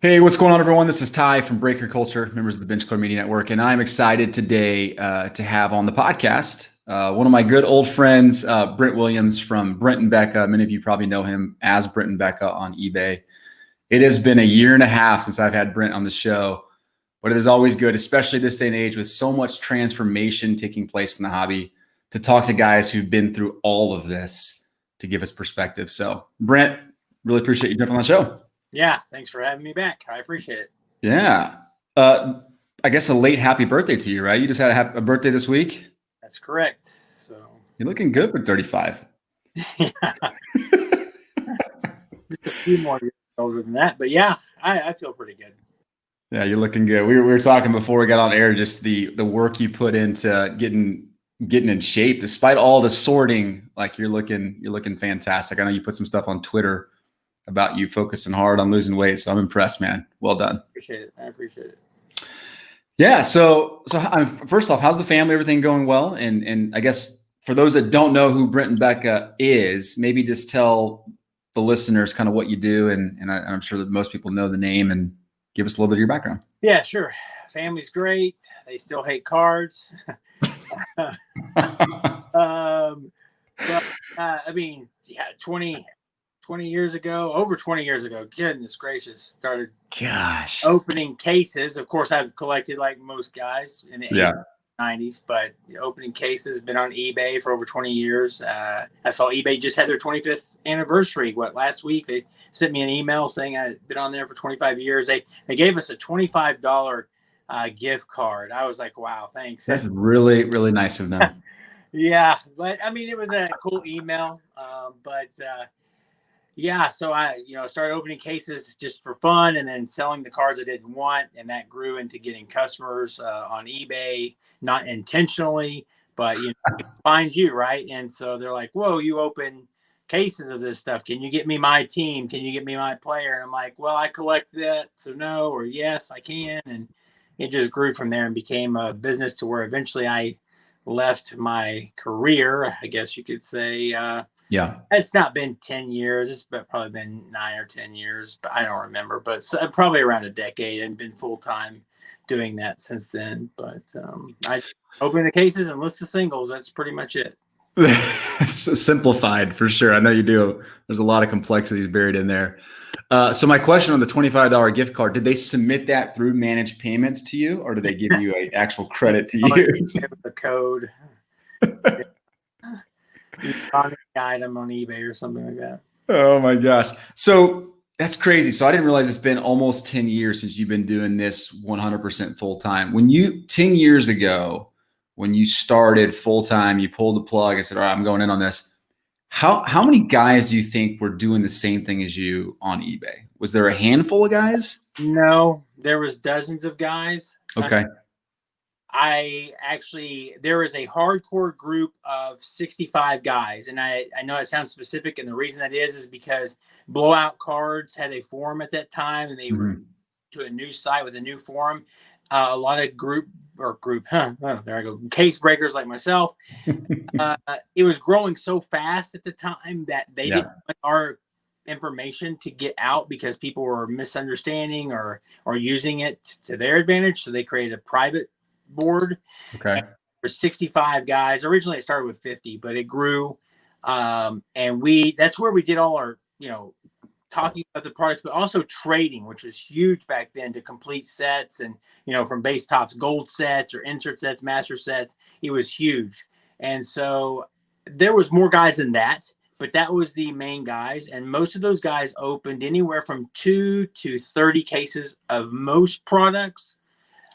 Hey, what's going on, everyone? This is Ty from BreakerCulture, members of the Bench Club Media Network, and I'm excited today to have on the podcast one of my good old friends, Brent Williams from Brent and Becca. Many of you probably know him as Brent and Becca on eBay. It has been a year and a half since I've had Brent on the show, but it is always good, especially this day and age with so much transformation taking place in the hobby, to talk to guys who've been through all of this to give us perspective. So, Brent, really appreciate you jumping on the show. Yeah, thanks for having me back. I appreciate it. Yeah. I guess a late happy birthday to you, right? You just had a birthday this week? That's correct. So You're looking good for 35. yeah, just a few more years older than that. But yeah, I feel pretty good. Yeah, you're looking good. We were talking before we got on air, just the work you put into getting in shape, despite all the sorting. Like you're looking fantastic. I know you put some stuff on Twitter about you focusing hard on losing weight. So I'm impressed, man. Well done. I appreciate it. Yeah. So first off, how's the family? Everything going well? And I guess for those that don't know who Brent and Becca is, maybe just tell the listeners kind of what you do. And I'm sure that most people know the name, and give us a little bit of your background. Yeah, sure. Family's great. They still hate cards. But I mean, yeah, 20 years ago, over 20 years ago, goodness gracious, started opening cases. Of course, I've collected like most guys in the 80s, 90s, but opening cases, been on eBay for over 20 years. I saw eBay just had their 25th anniversary. Last week? They sent me an email saying I'd been on there for 25 years. They gave us a $25 gift card. I was like, wow, thanks. That's really, really nice of them. Yeah, but I mean, it was a cool email. Yeah, so I, started opening cases just for fun, and then selling the cards I didn't want, and that grew into getting customers on eBay, not intentionally, but find you, right? And so they're like, "Whoa, you open cases of this stuff? Can you get me my team? Can you get me my player?" And I'm like, "Well, I collect that, so no, or yes, I can." And it just grew from there and became a business to where eventually I left my career, I guess you could say. Yeah. It's not been 10 years. It's probably been 9 or 10 years, but I don't remember. But probably around a decade, and been full time doing that since then. But I open the cases and list the singles. That's pretty much it. It's simplified for sure. I know you do. There's a lot of complexities buried in there. So my question on the $25 gift card, did they submit that through managed payments to you, or did they give you an actual credit to use? The code. On the item on eBay or something like that. Oh my gosh. So that's crazy. So I didn't realize it's been almost 10 years since you've been doing this 100% full time. 10 years ago, when you started full time, you pulled the plug and said, all right, I'm going in on this. How many guys do you think were doing the same thing as you on eBay? Was there a handful of guys? No, there was dozens of guys. Okay. There is a hardcore group of 65 guys, and I know it sounds specific, and the reason that is because Blowout Cards had a forum at that time, and they were to a new site with a new forum. A lot of case breakers like myself. It was growing so fast at the time that they didn't want our information to get out because people were misunderstanding or using it to their advantage. So they created a private board. Okay. For 65 guys. Originally it started with 50, but it grew. And that's where we did all our, talking about the products, but also trading, which was huge back then, to complete sets and, from base tops, gold sets or insert sets, master sets. It was huge. And so there was more guys than that, but that was the main guys. And most of those guys opened anywhere from 2 to 30 cases of most products.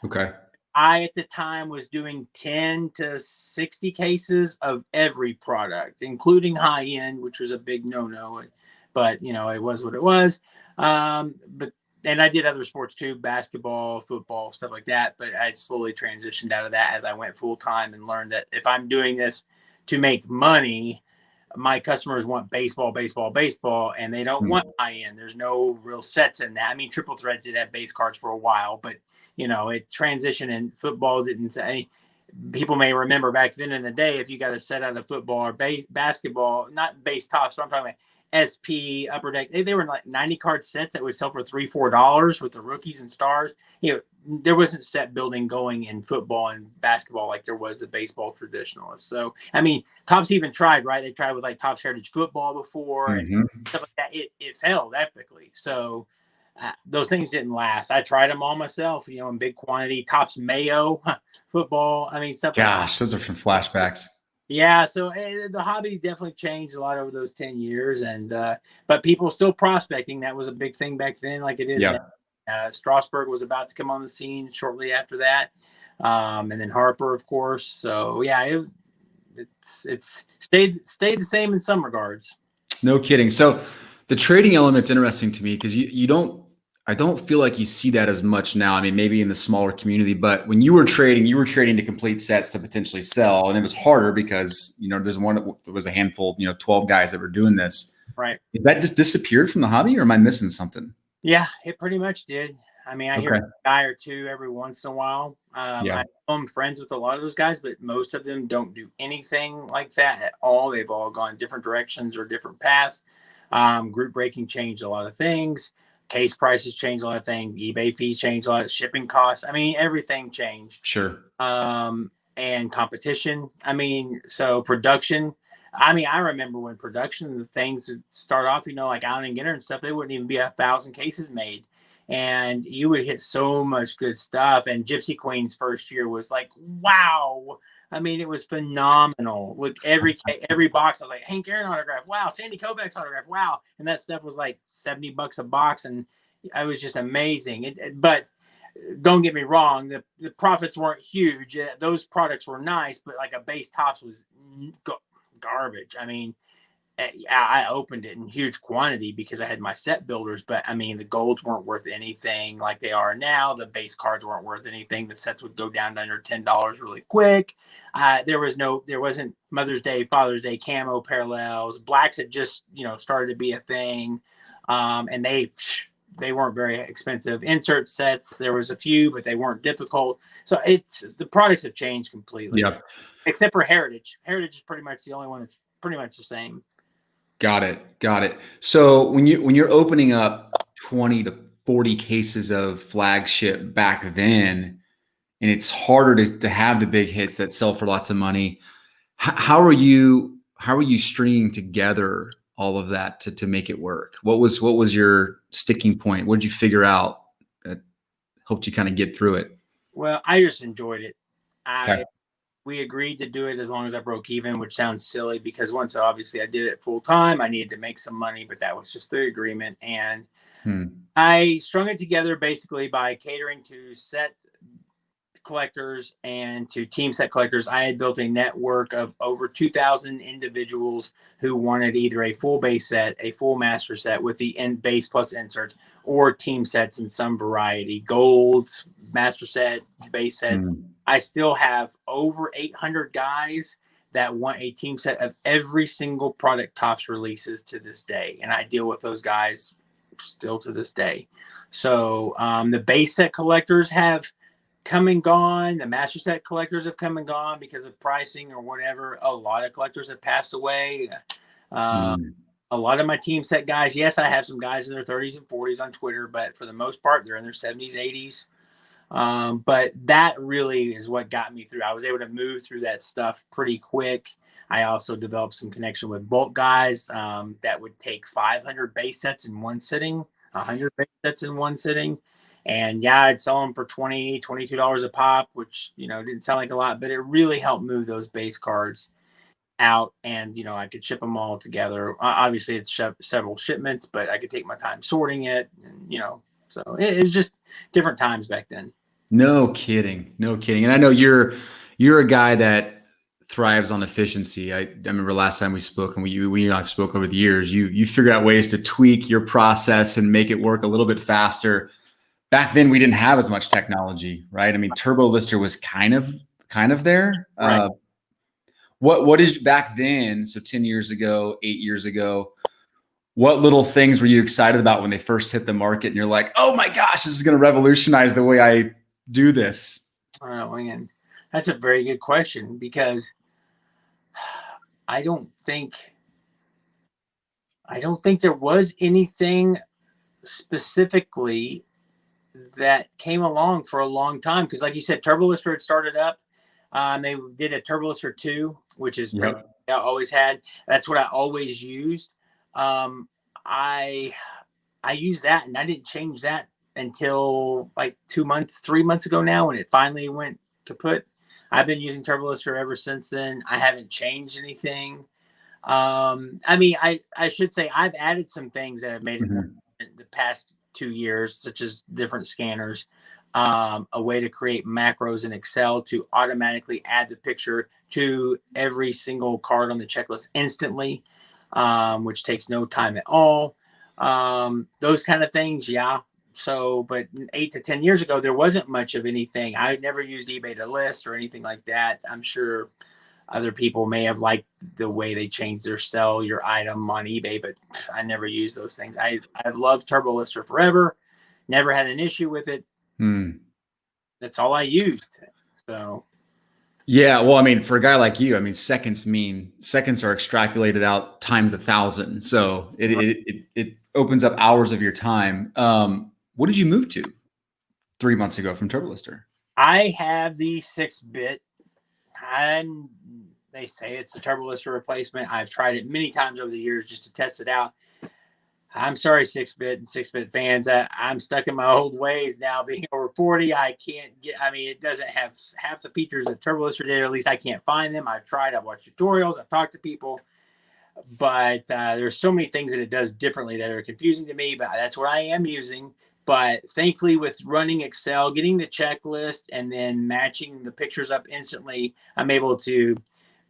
Okay. I, at the time, was doing 10 to 60 cases of every product, including high end, which was a big no-no, but it was what it was. And I did other sports too, basketball, football, stuff like that. But I slowly transitioned out of that as I went full time and learned that if I'm doing this to make money, my customers want baseball, and they don't want high end. There's no real sets in that. I mean, Triple Threads did have base cards for a while, but it transitioned, and football didn't say. People may remember back then in the day, if you got a set out of football or basketball, not base tops, but I'm talking about SP Upper Deck. They were like 90 card sets that would sell for $3-4 with the rookies and stars. There wasn't set building going in football and basketball like there was the baseball traditionalists. So, I mean, Topps even tried, right? They tried with like Topps Heritage Football before and stuff like that. It failed epically. So those things didn't last. I tried them all myself, in big quantity. Topps Mayo football. I mean, stuff like that. Gosh, those are some flashbacks. Yeah, so the hobby definitely changed a lot over those 10 years, and but people still prospecting. That was a big thing back then, like it is now. Strasburg was about to come on the scene shortly after that, and then Harper, of course. So yeah, it's stayed the same in some regards. No kidding. So the trading element's interesting to me because I don't feel like you see that as much now. I mean, maybe in the smaller community, but when you were trading to complete sets to potentially sell, and it was harder because there was a handful, 12 guys that were doing this. Right. Is that just disappeared from the hobby, or am I missing something? Yeah, it pretty much did. I mean, I hear a guy or two every once in a while. I'm friends with a lot of those guys, but most of them don't do anything like that at all. They've all gone different directions or different paths. Group breaking changed a lot of things. Case prices changed a lot of things. eBay fees changed a lot. Shipping costs. I mean, everything changed. Sure. And competition. I mean, so production. I mean, I remember when production, the things that start off, like Allen and Ginter and stuff, they wouldn't even be 1,000 cases made. And you would hit so much good stuff. And Gypsy Queen's first year was like, wow. I mean, it was phenomenal. With every box, I was like, Hank Aaron autograph. Wow. Sandy Koufax autograph. Wow. And that stuff was like $70 a box. And it was just amazing. But don't get me wrong. The profits weren't huge. Those products were nice, but like a base Topps was garbage. I mean, I opened it in huge quantity because I had my set builders, but I mean, the golds weren't worth anything like they are now. The base cards weren't worth anything. The sets would go down to under $10 really quick. There wasn't Mother's Day, Father's Day camo parallels. Blacks had just, started to be a thing. And they weren't very expensive. Insert sets, there was a few, but they weren't difficult. So the products have changed completely. Yep. Except for Heritage. Heritage is pretty much the only one that's pretty much the same. Got it. So when you're opening up 20 to 40 cases of flagship back then, and it's harder to have the big hits that sell for lots of money, how are you stringing together all of that to make it work? What was your sticking point? What did you figure out that helped you kind of get through it? Well, I just enjoyed it. We agreed to do it as long as I broke even, which sounds silly because once obviously I did it full time, I needed to make some money, but that was just the agreement. And I strung it together basically by catering to set collectors and to team set collectors. I had built a network of over 2,000 individuals who wanted either a full base set, a full master set with the base plus inserts, or team sets in some variety, golds, master set, base sets. I still have over 800 guys that want a team set of every single product Topps releases to this day. And I deal with those guys still to this day. So the base set collectors have come and gone. The master set collectors have come and gone because of pricing or whatever. A lot of collectors have passed away. A lot of my team set guys, yes, I have some guys in their 30s and 40s on Twitter, but for the most part, they're in their 70s, 80s. But that really is what got me through. I was able to move through that stuff pretty quick. I also developed some connection with bulk guys that would take 500 base sets in one sitting, 100 base sets in one sitting. And yeah, I'd sell them for $20, $22 a pop, which, didn't sound like a lot, but it really helped move those base cards out. And, I could ship them all together. Obviously it's several shipments, but I could take my time sorting it. And, so it was just different times back then. No kidding. And I know you're a guy that thrives on efficiency. I remember last time we spoke, and we I've spoke over the years. You figure out ways to tweak your process and make it work a little bit faster. Back then, we didn't have as much technology, right? I mean, Turbo Lister was kind of there. Right. What is back then? So 10 years ago, 8 years ago, what little things were you excited about when they first hit the market? And you're like, oh my gosh, this is going to revolutionize the way I do this. Man, that's a very good question because I don't think I don't think there was anything specifically that came along for a long time. Because like you said, TurboLister had started up. They did a TurboLister 2, which is pretty, Yep. I always had. That's what I always used. Um, I used that, and I didn't change that until like 2 months, 3 months ago now, when it finally went kaput. I've been using TurboLister ever since then. I haven't changed anything. I mean, I should say I've added some things that have made it more in the past 2 years, such as different scanners, a way to create macros in Excel to automatically add the picture to every single card on the checklist instantly, which takes no time at all. Those kind of things, yeah. So, but 8 to 10 years ago, there wasn't much of anything. I never used eBay to list or anything like that. I'm sure other people may have liked the way they changed their sell your item on eBay, but I never use those things. I've loved TurboLister forever. Never had an issue with it. That's all I used. So Yeah, well, I mean, for a guy like you, I mean, seconds are extrapolated out times 1,000. So it opens up hours of your time. What did you move to 3 months ago from TurboLister? I have the 6-bit. They say it's the TurboLister replacement. I've tried it many times over the years just to test it out. I'm sorry, 6-bit and 6-bit fans. I'm stuck in my old ways now. Being over 40, I can't get. I mean, it doesn't have half the features that TurboLister did. Or at least I can't find them. I've tried. I've watched tutorials. I've talked to people, but there's so many things that it does differently that are confusing to me. But that's what I am using. But thankfully, with running Excel, getting the checklist, and then matching the pictures up instantly, I'm able to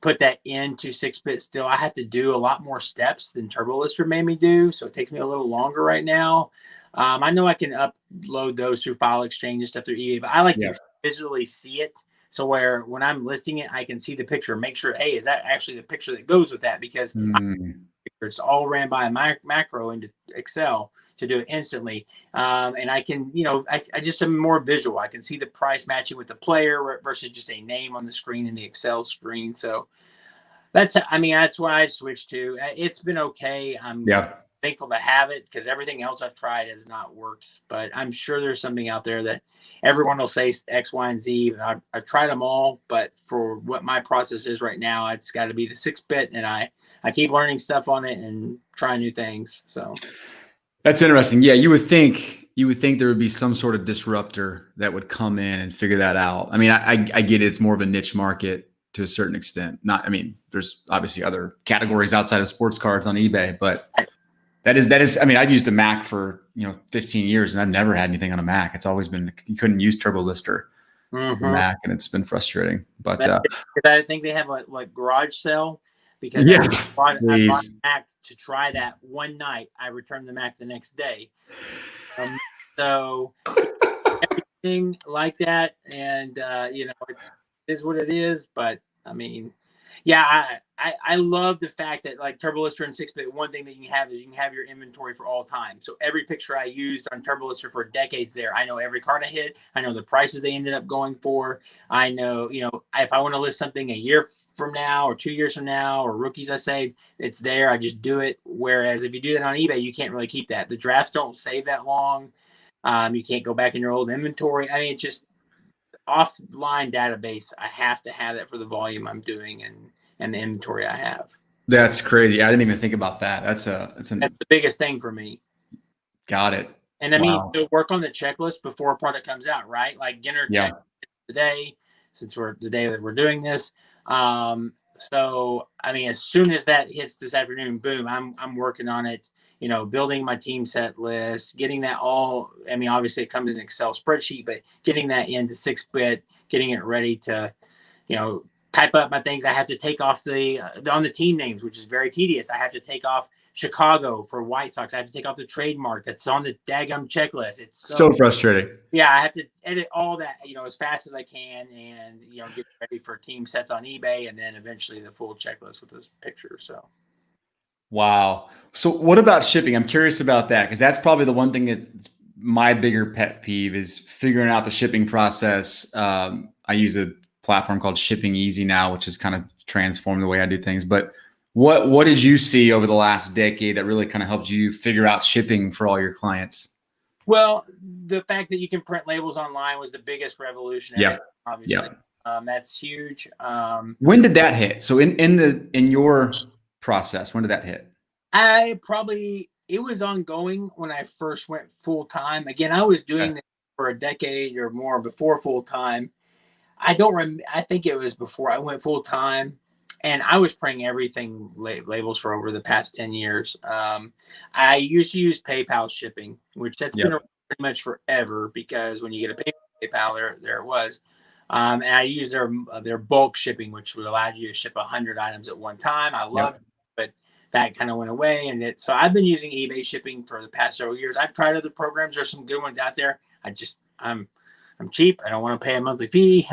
put that into 6-bit still. I have to do a lot more steps than TurboLister made me do, so it takes me a little longer right now. I know I can upload those through File Exchange and stuff through eBay, but I like to visually see it. So where when I'm listing it, I can see the picture, make sure, hey, is that actually the picture that goes with that? Because it's all ran by a macro into Excel to do it instantly. And I can, I just am more visual. I can see the price matching with the player versus just a name on the screen in the Excel screen. So that's what I switched to. It's been okay. I'm thankful to have it because everything else I've tried has not worked. But I'm sure there's something out there that everyone will say X, Y, and Z. I've tried them all, but for what my process is right now, it's got to be the 6-bit, and I keep learning stuff on it and trying new things. So that's interesting. Yeah, you would think there would be some sort of disruptor that would come in and figure that out. I mean, I get it. It's more of a niche market to a certain extent. There's obviously other categories outside of sports cards on eBay, but that is, I mean, I've used a Mac for, 15 years and I've never had anything on a Mac. It's always been, you couldn't use TurboLister for Mac, and it's been frustrating, but I think they have like garage sale because I bought a Mac to try that one night. I returned the Mac the next day. So everything like that. And, it is what it is, but I mean, yeah, I love the fact that like TurboLister and 6-bit, one thing that you can have is you can have your inventory for all time. So every picture I used on TurboLister for decades there, I know every card I hit. I know the prices they ended up going for. I know, if I want to list something a year from now or 2 years from now or rookies I saved, it's there. I just do it. Whereas if you do that on eBay, you can't really keep that. The drafts don't save that long. You can't go back in your old inventory. I mean, it's just offline database. I have to have that for the volume I'm doing and the inventory I have. That's crazy. I didn't even think about that. That's the biggest thing for me. Got it. And I mean, to work on the checklist before a product comes out, right? Like Ginter check today, since we're the day that we're doing this. So I mean, as soon as that hits this afternoon, boom, I'm working on it. Building my team set list, getting that all. I mean, obviously it comes in Excel spreadsheet, but getting that into 6-bit, getting it ready to, type up my things. I have to take off on the team names, which is very tedious. I have to take off Chicago for White Sox. I have to take off the trademark that's on the daggum checklist. It's so frustrating. Yeah, I have to edit all that, as fast as I can, and get ready for team sets on eBay, and then eventually the full checklist with those pictures. So. Wow. So what about shipping? I'm curious about that because that's probably the one thing that's my bigger pet peeve is figuring out the shipping process. I use a platform called Shipping Easy now, which has kind of transformed the way I do things. But What did you see over the last decade that really kind of helped you figure out shipping for all your clients? Well, the fact that you can print labels online was the biggest revolution in it, Yep. obviously. Yep. That's huge. When did that hit? So in your process, when did that hit? It was ongoing when I first went full time. Again, I was doing Okay. this for a decade or more before full time. I think it was before I went full time, and I was printing everything labels for over the past 10 years. I used to use PayPal shipping, which that's been Yep. around pretty much forever, because when you get a PayPal, there it was. And I used their bulk shipping, which would allow you to ship 100 items at one time. I loved Yep. it, but that kind of went away. So I've been using eBay shipping for the past several years. I've tried other programs. There's some good ones out there. I'm cheap. I don't want to pay a monthly fee.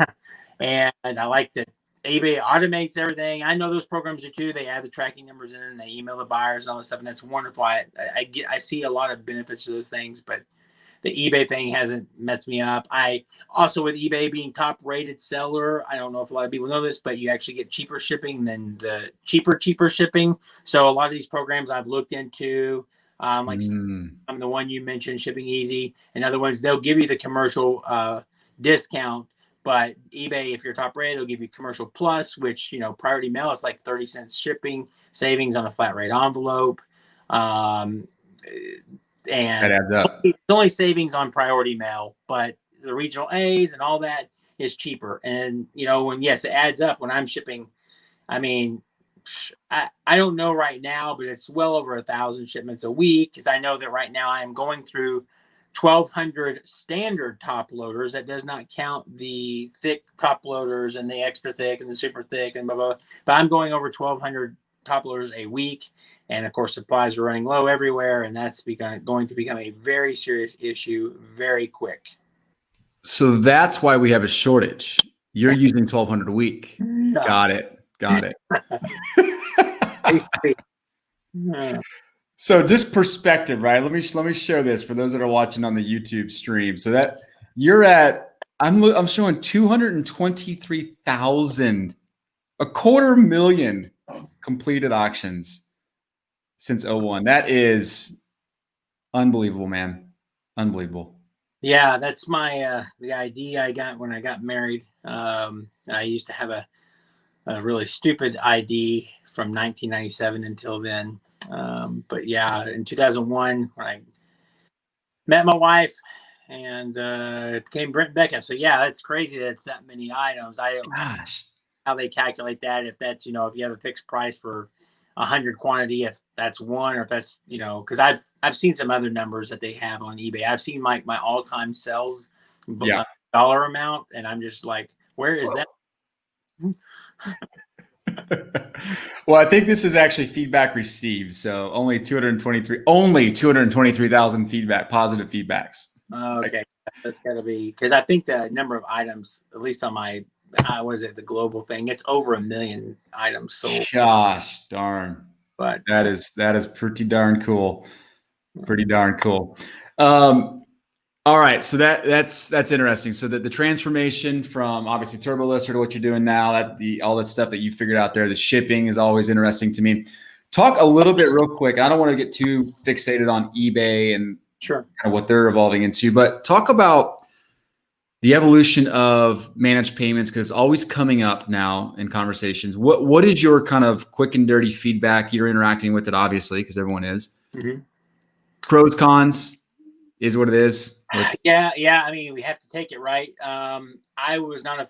And I like that eBay automates everything. I know those programs do too. They add the tracking numbers in and they email the buyers and all that stuff. And that's wonderful. I see a lot of benefits to those things, but the eBay thing hasn't messed me up. I also, with eBay being top rated seller, I don't know if a lot of people know this, but you actually get cheaper shipping than the cheaper shipping. So a lot of these programs I've looked into, like the one you mentioned, Shipping Easy, and other ones, they'll give you the commercial discount. But eBay, if you're top rated, they'll give you commercial plus, which, priority mail is like 30 cents shipping savings on a flat rate envelope. And That adds up. it's only savings on priority mail, but the regional A's and all that is cheaper. And, yes, it adds up when I'm shipping. I mean, I don't know right now, but it's well over 1,000 shipments a week, because I know that right now I am going through 1,200 standard top loaders. That does not count the thick top loaders and the extra thick and the super thick and blah, blah, blah. But I'm going over 1,200 top loaders a week. And of course, supplies are running low everywhere. And that's going to become a very serious issue very quick. So that's why we have a shortage. You're using 1,200 a week. Yeah. Got it. So just perspective, right? Let me show this for those that are watching on the YouTube stream. So that you're at, I'm showing 223,000, 250,000 completed auctions since 01. That is unbelievable, man. Unbelievable. Yeah, that's my the ID I got when I got married. I used to have a really stupid ID from 1997 until then. But yeah, in 2001, when I met my wife, and it became Brent and Becca. So yeah, that's crazy. That's that many items. I don't know how they calculate that. If that's, if you have a fixed price for 100 quantity, if that's one, or if that's, because I've seen some other numbers that they have on eBay. I've seen my all-time sales dollar amount, and I'm just like, where is that? Well, I think this is actually feedback received. So only 223,000 positive feedbacks. Okay. That's gotta be, because I think the number of items, at least on my, the global thing, it's over 1 million items sold. Gosh darn. But that is pretty darn cool. Pretty darn cool. All right, so that's interesting. So the transformation from obviously Turbo Lister to what you're doing now, all that stuff that you figured out there, the shipping is always interesting to me. Talk a little bit real quick. I don't want to get too fixated on eBay and sure, kind of what they're evolving into, but talk about the evolution of managed payments, because it's always coming up now in conversations. What is your kind of quick and dirty feedback? You're interacting with it, obviously, because everyone is. Mm-hmm. Pros, cons, is what it is. Yeah. I mean, we have to take it right. I was not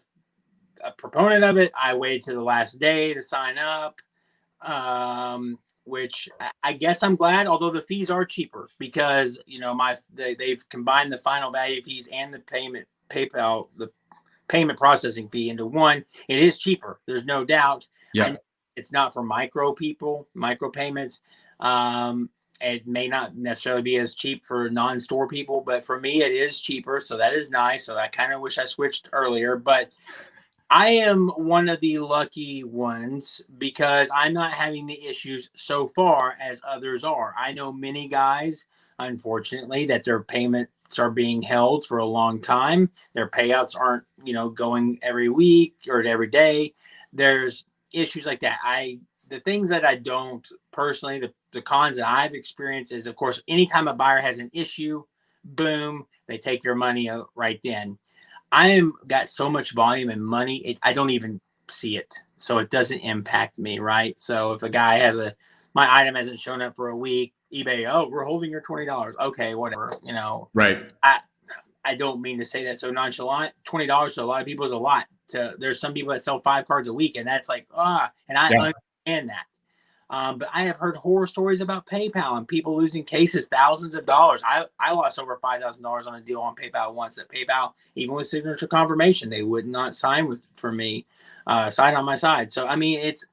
a proponent of it. I waited to the last day to sign up, which I guess I'm glad, although the fees are cheaper, because, they've combined the final value fees and the PayPal, the payment processing fee into one. It is cheaper. There's no doubt. Yeah. It's not for micro payments. It may not necessarily be as cheap for non-store people, but for me, it is cheaper. So that is nice. So I kind of wish I switched earlier, but I am one of the lucky ones, because I'm not having the issues so far as others are. I know many guys, unfortunately, that their payments are being held for a long time. Their payouts aren't, going every week or every day. There's issues like that. the things that I don't personally, the cons that I've experienced is, of course, anytime a buyer has an issue, boom, they take your money out right then. Got so much volume and money, I don't even see it. So it doesn't impact me, right? So if a guy my item hasn't shown up for a week, eBay, oh, we're holding your $20. Okay, whatever, Right. I don't mean to say that so nonchalant. $20 to a lot of people is a lot. There's some people that sell 5 cards a week, and that's like, and I understand that. But I have heard horror stories about PayPal and people losing cases, thousands of dollars. I lost over $5,000 on a deal on PayPal once. At PayPal, even with signature confirmation, they would not sign for me, sign on my side. So I mean, it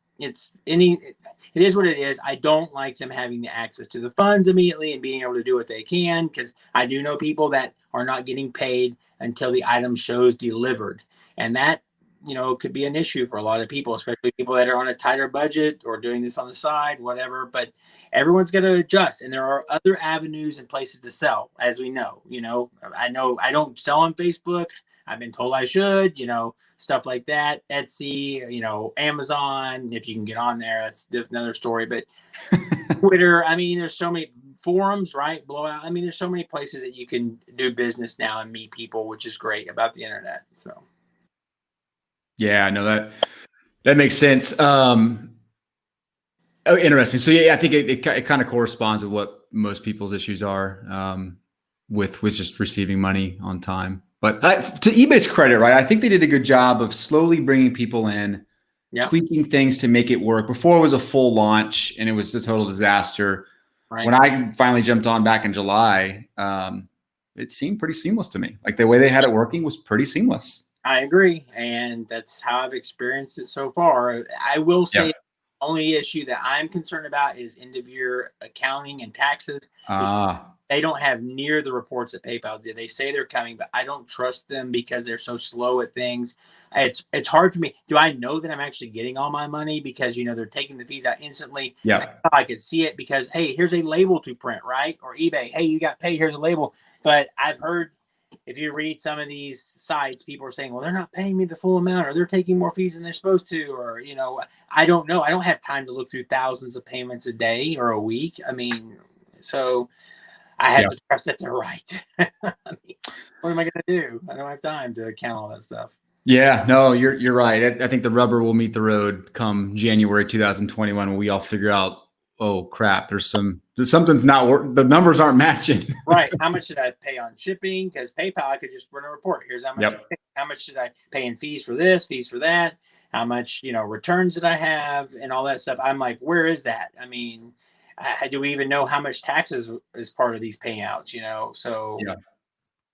is what it is. I don't like them having the access to the funds immediately and being able to do what they can, because I do know people that are not getting paid until the item shows delivered, and that could be an issue for a lot of people, especially people that are on a tighter budget or doing this on the side, whatever. But everyone's got to adjust, and there are other avenues and places to sell, as we know. I know I don't sell on Facebook. I've been told I should, stuff like that. Etsy, Amazon, if you can get on there, that's another story. But Twitter, I mean, there's so many forums, right? Blowout. I mean, there's so many places that you can do business now and meet people, which is great about the internet. So. Yeah, no, that makes sense. Interesting. So yeah, I think it kind of corresponds with what most people's issues are with just receiving money on time. But to eBay's credit, right? I think they did a good job of slowly bringing people in, tweaking things to make it work. Before it was a full launch and it was a total disaster. Right. When I finally jumped on back in July, it seemed pretty seamless to me. Like the way they had it working was pretty seamless. I agree. And that's how I've experienced it so far. I will say the only issue that I'm concerned about is end of year accounting and taxes. They don't have near the reports that PayPal did. They say they're coming, but I don't trust them because they're so slow at things. It's hard for me. Do I know that I'm actually getting all my money because, they're taking the fees out instantly? Yeah. I could see it because, hey, here's a label to print, right? Or eBay, hey, you got paid, here's a label. But I've heard, if you read some of these sites, people are saying, well, they're not paying me the full amount, or they're taking more fees than they're supposed to, or, I don't know. I don't have time to look through thousands of payments a day or a week. I mean, so I have to trust that they're right. I mean, what am I going to do? I don't have time to count all that stuff. Yeah, no, you're right. I think the rubber will meet the road come January 2021 when we all figure out, oh crap, there's something's not working. The numbers aren't matching. Right. How much did I pay on shipping? Because PayPal, I could just run a report. Here's how much. How much did I pay in fees for this, fees for that? How much, returns did I have, and all that stuff. I'm like, where is that? I mean, do we even know how much taxes is part of these payouts? So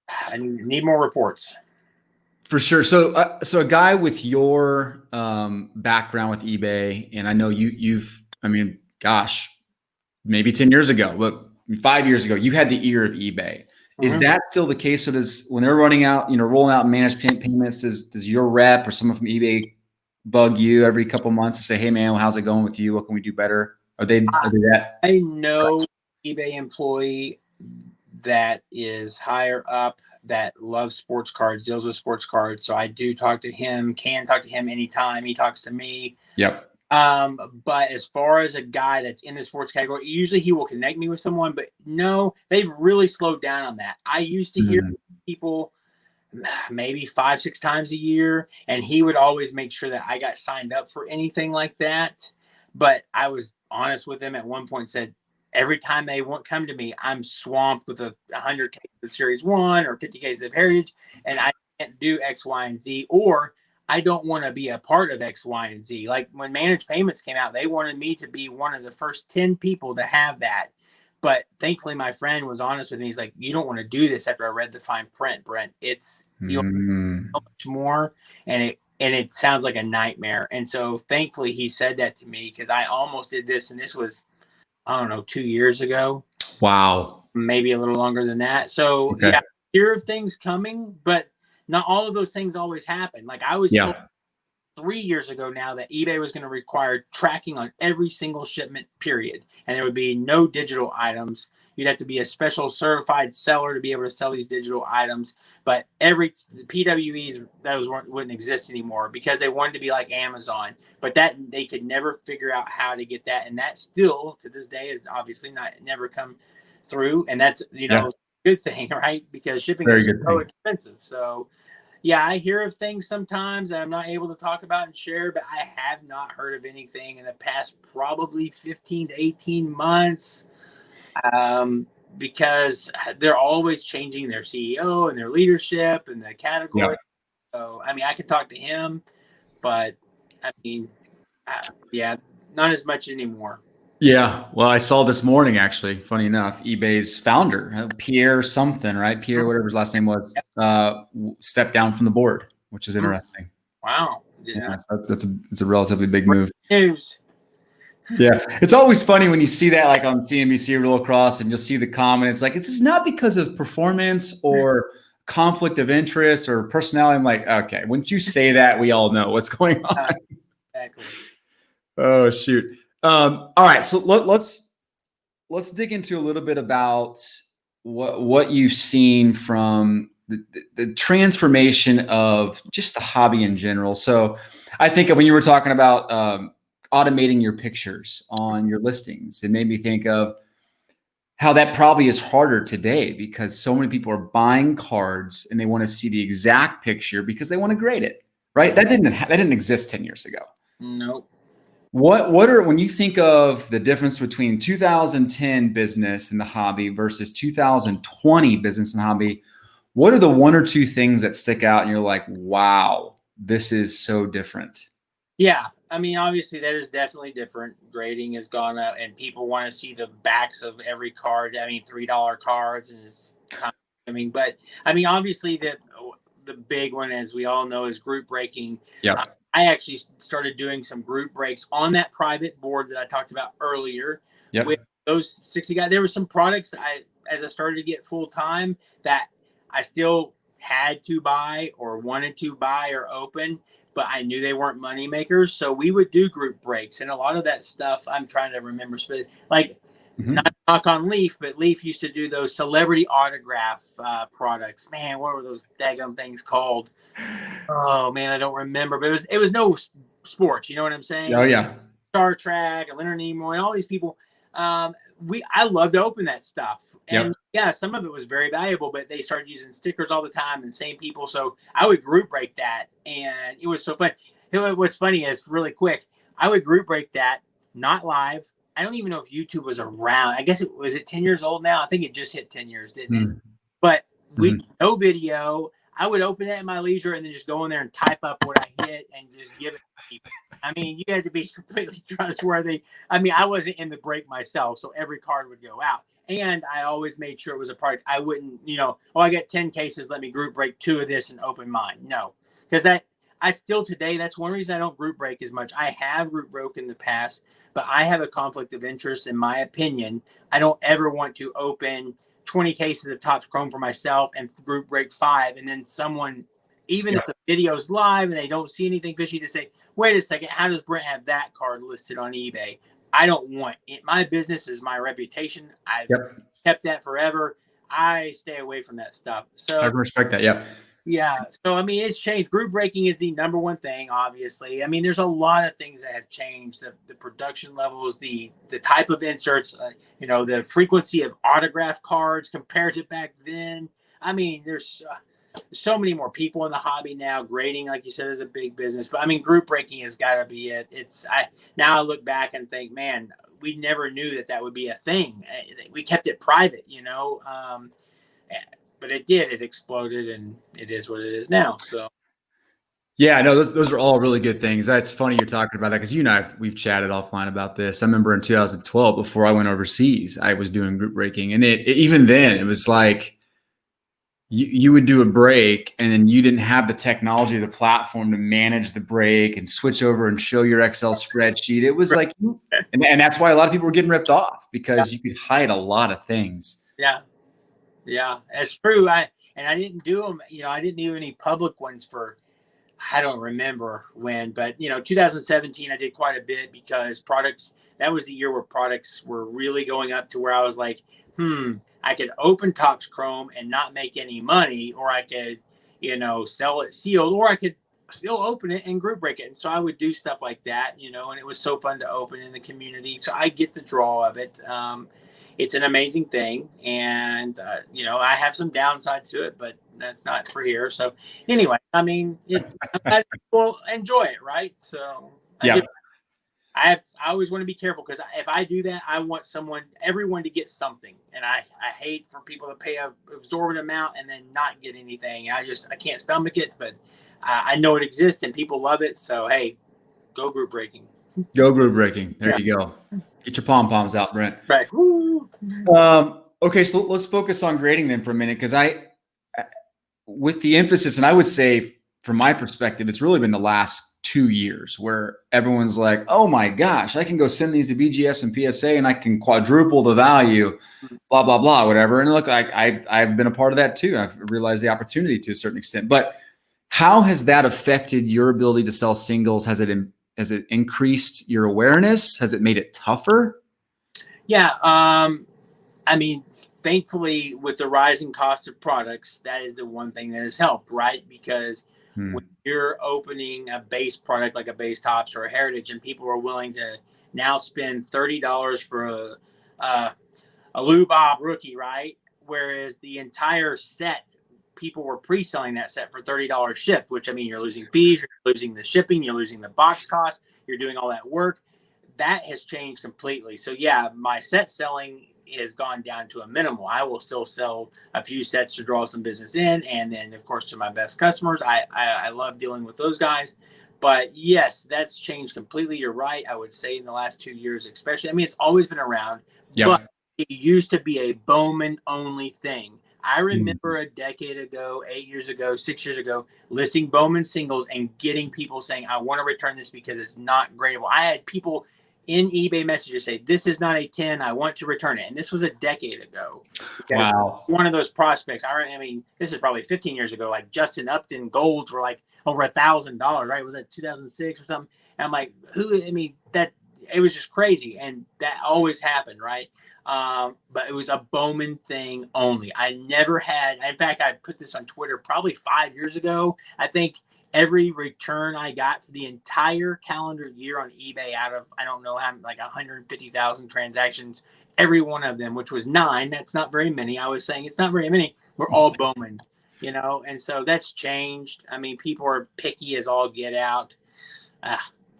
I need more reports. For sure. So a guy with your background with eBay, and I know maybe 10 years ago, but 5 years ago, you had the ear of eBay. Is that still the case? So when they're rolling out managed payments, does your rep or someone from eBay bug you every couple months to say, hey man, how's it going with you? What can we do better? Are they that? I know eBay employee that is higher up that loves sports cards, deals with sports cards. So I do talk to him, can talk to him anytime. He talks to me. Yep. But as far as a guy that's in the sports category, usually he will connect me with someone, but no, they've really slowed down on that. I used to hear people maybe 5-6 times a year, and he would always make sure that I got signed up for anything like that. But I was honest with him at one point, said, every time they won't come to me, I'm swamped with 100 cases of Series 1 or 50 cases of Heritage, and I can't do X, Y, and Z, or I don't want to be a part of X, Y, and Z. Like when managed payments came out, they wanted me to be one of the first 10 people to have that. But thankfully, my friend was honest with me. He's like, you don't want to do this after I read the fine print, Brent. It's you'll so much more, and it sounds like a nightmare. And so thankfully, he said that to me, because I almost did this, and this was, I don't know, 2 years ago. Wow. Maybe a little longer than that. So yeah, hear of things coming, but not all of those things always happen. Like I was told 3 years ago now that eBay was going to require tracking on every single shipment, period. And there would be no digital items. You'd have to be a special certified seller to be able to sell these digital items. But the PWEs, those wouldn't exist anymore because they wanted to be like Amazon. But that they could never figure out how to get that, and that still to this day is obviously never come through. And that's a good thing, right? Because shipping is so expensive. So yeah, I hear of things sometimes that I'm not able to talk about and share, but I have not heard of anything in the past probably 15 to 18 months, because they're always changing their CEO and their leadership and the category. So, I mean, I could talk to him, but I mean, yeah, not as much anymore. Yeah. Well, I saw this morning, actually, funny enough, eBay's founder, Pierre something, right? Pierre, whatever his last name was, stepped down from the board, which is interesting. Wow. Yeah. So it's a relatively big move. News. Yeah. It's always funny when you see that like on CNBC or Real Across and you'll see the comment. It's like, this is not because of performance or conflict of interest or personality. I'm like, okay, once you say that, we all know what's going on. Exactly. Oh, shoot. All right, so let's dig into a little bit about what you've seen from the transformation of just the hobby in general. So I think of when you were talking about automating your pictures on your listings, it made me think of how that probably is harder today because so many people are buying cards and they want to see the exact picture because they want to grade it, right? That didn't exist 10 years ago. Nope. What are, when you think of the difference between 2010 business in the hobby versus 2020 business and hobby, what are the one or two things that stick out and you're like, wow, this is so different? Yeah. I mean, obviously that is definitely different. Grading has gone up and people want to see the backs of every card. I mean, $3 cards and it's time. But I mean, obviously the big one, as we all know, is group breaking. Yeah. I actually started doing some group breaks on that private board that I talked about earlier. Yep. With those 60 guys. There were some products as I started to get full time that I still had to buy or wanted to buy or open, but I knew they weren't money makers. So we would do group breaks, and a lot of that stuff I'm trying to remember. Like, not knock on Leaf, but Leaf used to do those celebrity autograph products. Man, what were those daggum things called? Oh man, I don't remember. But it was no sports. You know what I'm saying? Oh yeah. Star Trek, Leonard Nimoy, all these people. I love to open that stuff, and yeah, some of it was very valuable. But they started using stickers all the time, and same people. So I would group break that, and it was so fun. What's funny is really quick. I would group break that, not live. I don't even know if YouTube was around. I guess it was 10 years old now. I think it just hit 10 years, didn't it? But no video. I would open it at my leisure and then just go in there and type up what I hit and just give it to people. I mean, you had to be completely trustworthy. I mean, I wasn't in the break myself, so every card would go out. And I always made sure it was a product. I wouldn't, I got 10 cases, let me group break 2 of this and open mine. No, because I still today, that's one reason I don't group break as much. I have group broke in the past, but I have a conflict of interest in my opinion. I don't ever want to open 20 cases of Topps Chrome for myself and group break 5. And then someone, even if the video's live and they don't see anything fishy, to say, wait a second, how does Brent have that card listed on eBay? I don't want it. My business is my reputation. I've kept that forever. I stay away from that stuff. So I respect that. Yeah. Yeah. So, I mean, it's changed. Group breaking is the number one thing, obviously. I mean, there's a lot of things that have changed. The production levels, the type of inserts, the frequency of autograph cards compared to back then. I mean, there's so many more people in the hobby now. Grading, like you said, is a big business. But, I mean, group breaking has got to be it. Now I look back and think, man, we never knew that would be a thing. We kept it private, but it did. It exploded, and it is what it is now. So, yeah, no, those are all really good things. That's funny you're talking about that because you and I we've chatted offline about this. I remember in 2012, before I went overseas, I was doing group breaking, and even then it was like you would do a break, and then you didn't have the technology, the platform to manage the break and switch over and show your Excel spreadsheet. It was like, and that's why a lot of people were getting ripped off because you could hide a lot of things. Yeah. Yeah, that's true. I didn't do them. I didn't do any public ones for, I don't remember when, but 2017 I did quite a bit because products that was the year where products were really going up to where I was like, I could open Topps Chrome and not make any money, or I could, sell it sealed, or I could still open it and group break it. And so I would do stuff like that, and it was so fun to open in the community. So I get the draw of it. It's an amazing thing. And, I have some downsides to it, but that's not for here. So anyway, I mean, people enjoy it, right? So yeah. I always want to be careful, because if I do that, I want everyone to get something. And I hate for people to pay an exorbitant amount and then not get anything. I can't stomach it, but I know it exists and people love it. So, hey, go group breaking. Go group breaking. There you go. Get your pom-poms out, Brent. Right. Okay, so let's focus on grading then for a minute, because with the emphasis, and I would say from my perspective, it's really been the last 2 years where everyone's like, oh my gosh, I can go send these to BGS and PSA and I can quadruple the value, blah, blah, blah, whatever. And look, I've been a part of that too. I've realized the opportunity to a certain extent. But how has that affected your ability to sell singles? Has it increased your awareness? Has it made it tougher? Yeah. I mean, thankfully, with the rising cost of products, that is the one thing that has helped, right? Because when you're opening a base product like a base Topps or a Heritage, and people are willing to now spend $30 for a Lou Bob rookie, right? Whereas the entire set, people were pre-selling that set for $30 shipped, which, I mean, you're losing fees, you're losing the shipping, you're losing the box cost, you're doing all that work. That has changed completely. So yeah, my set selling has gone down to a minimal. I will still sell a few sets to draw some business in. And then, of course, to my best customers, I love dealing with those guys. But yes, that's changed completely. You're right. I would say in the last 2 years, especially, I mean, it's always been around, but it used to be a Bowman only thing. I remember a decade ago, 8 years ago, 6 years ago, listing Bowman singles and getting people saying, I want to return this because it's not gradable. I had people in eBay messages say, this is not a 10, I want to return it. And this was a decade ago. Wow. One of those prospects, I mean, this is probably 15 years ago, like Justin Upton golds were like over $1,000, right? Was that 2006 or something? And I'm like, it was just crazy. And that always happened, right? But it was a Bowman thing only. I never had, in fact, I put this on Twitter probably 5 years ago. I think every return I got for the entire calendar year on eBay out of, I don't know how, like 150,000 transactions, every one of them, which was 9, that's not very many. I was saying it's not very many. We're all Bowman, and so that's changed. I mean, people are picky as all get out.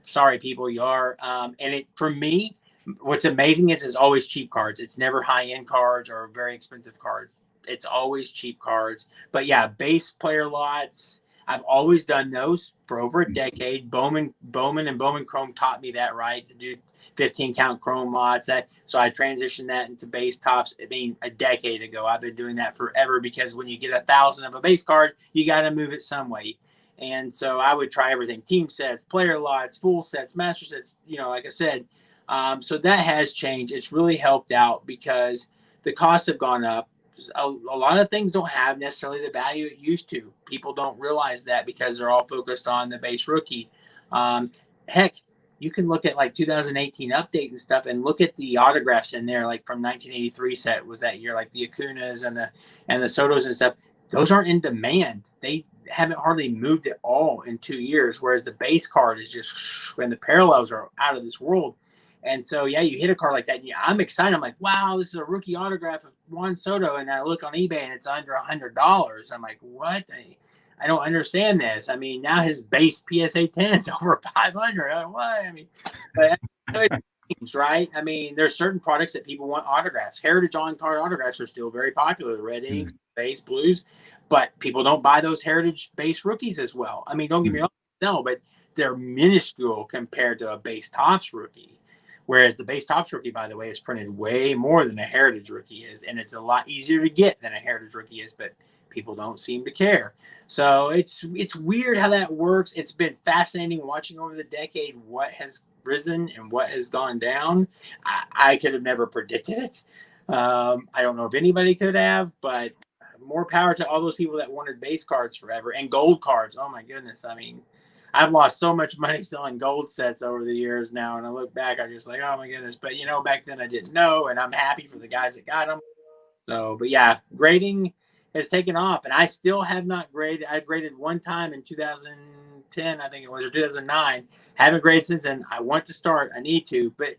Sorry, people, you are. And for me, what's amazing is it's always cheap cards. It's never high-end cards or very expensive cards. It's always cheap cards. But yeah, base player lots, I've always done those for over a decade. Bowman and Bowman Chrome taught me that, right, to do 15 count Chrome lots. So I transitioned that into base Topps. I mean, a decade ago. I've been doing that forever, because when you get 1,000 of a base card, you got to move it some way. And so I would try everything: team sets, player lots, full sets, master sets. Like I said, so that has changed. It's really helped out because the costs have gone up. A lot of things don't have necessarily the value it used to. People don't realize that because they're all focused on the base rookie. Heck, you can look at like 2018 update and stuff and look at the autographs in there, like from 1983 set was that year, like the Acunas and the Sotos and stuff. Those aren't in demand. They haven't hardly moved at all in 2 years, whereas the base card is just, and the parallels are out of this world. And so, yeah, you hit a card like that, and I'm excited. I'm like, wow, this is a rookie autograph of Juan Soto. And I look on eBay, and it's under $100. I'm like, what? I don't understand this. I mean, now his base PSA 10 is over 500. What? I mean, but it's changed, right? I mean, there's certain products that people want autographs. Heritage on-card autographs are still very popular. Red inks, base blues. But people don't buy those Heritage base rookies as well. I mean, don't get me wrong, no, but they're minuscule compared to a base Topps rookie. Whereas the base Topps rookie, by the way, is printed way more than a Heritage rookie is. And it's a lot easier to get than a Heritage rookie is, but people don't seem to care. So it's weird how that works. It's been fascinating watching over the decade what has risen and what has gone down. I could have never predicted it. I don't know if anybody could have, but more power to all those people that wanted base cards forever and gold cards. Oh, my goodness. I mean, I've lost so much money selling gold sets over the years now. And I look back, I'm just like, oh my goodness. But back then I didn't know, and I'm happy for the guys that got them. So, but yeah, grading has taken off, and I still have not graded. I graded one time in 2010, I think it was, or 2009. Haven't graded since then. I want to start. I need to, but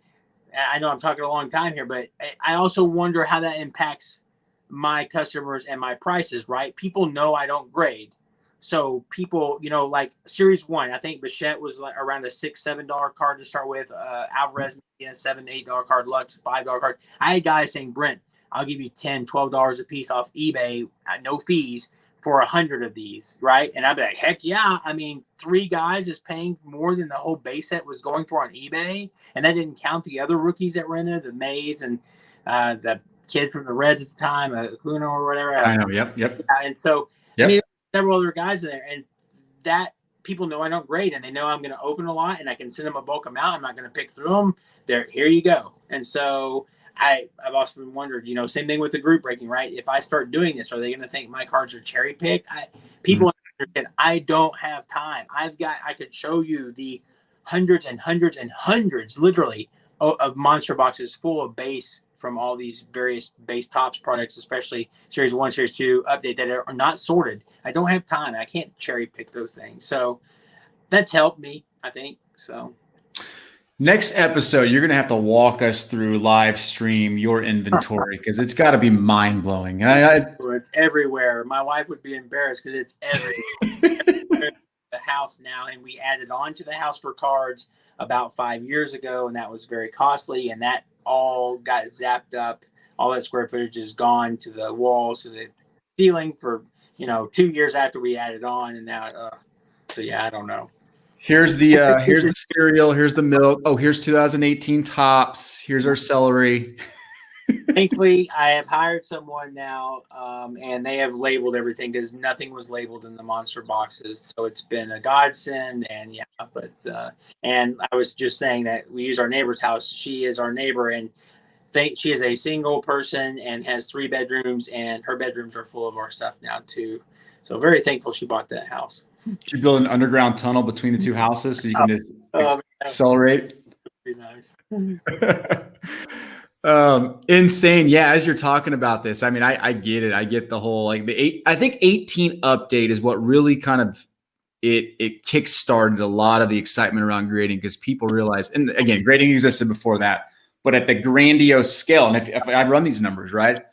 I know I'm talking a long time here, but I also wonder how that impacts my customers and my prices, right? People know I don't grade. So people, like Series 1, I think Bichette was like around a $6, $7 card to start with. Alvarez, maybe a $7, $8 card. Lux, $5 card. I had guys saying, Brent, I'll give you $10, $12 a piece off eBay at no fees for 100 of these, right? And I'd be like, heck yeah. I mean, 3 guys is paying more than the whole base set was going for on eBay. And that didn't count the other rookies that were in there, the Mays and the kid from the Reds at the time, Kuno or whatever. I know. Yep. And so, yep. I mean, several other guys in there, and that people know I don't grade, and they know I'm going to open a lot, and I can send them a bulk amount. I'm not going to pick through them. Here you go. And so I've also wondered, same thing with the group breaking, right? If I start doing this, are they going to think my cards are cherry picked? People understand I don't have time. I could show you the hundreds and hundreds and hundreds, literally, of monster boxes full of base from all these various base tops products, especially Series 1, Series 2 update that are not sorted. I don't have time. I can't cherry pick those things. So that's helped me, I think. So next episode, you're going to have to walk us through live stream your inventory, because it's got to be mind blowing. It's everywhere. My wife would be embarrassed because it's everywhere. The house now, and we added on to the house for cards about 5 years ago, and that was very costly, and that all got zapped up. All that square footage is gone to the walls, to the ceiling for 2 years after we added on, and now so yeah, I don't know. Here's the cereal, here's the milk. Oh, here's 2018 tops. Here's our celery. Thankfully, I have hired someone now, and they have labeled everything, because nothing was labeled in the monster boxes. So it's been a godsend. And yeah, but and I was just saying that we use our neighbor's house. She is our neighbor, and she is a single person and has 3 bedrooms, and her bedrooms are full of our stuff now too. So very thankful she bought that house. Should build an underground tunnel between the 2 houses so you can just accelerate. Be nice. Insane. Yeah, as you're talking about this, I mean, I get it. I get the whole, like, I think 18 update is what really kind of it kickstarted a lot of the excitement around grading, because people realize, and again, grading existed before that, but at the grandiose scale. And if I run these numbers right,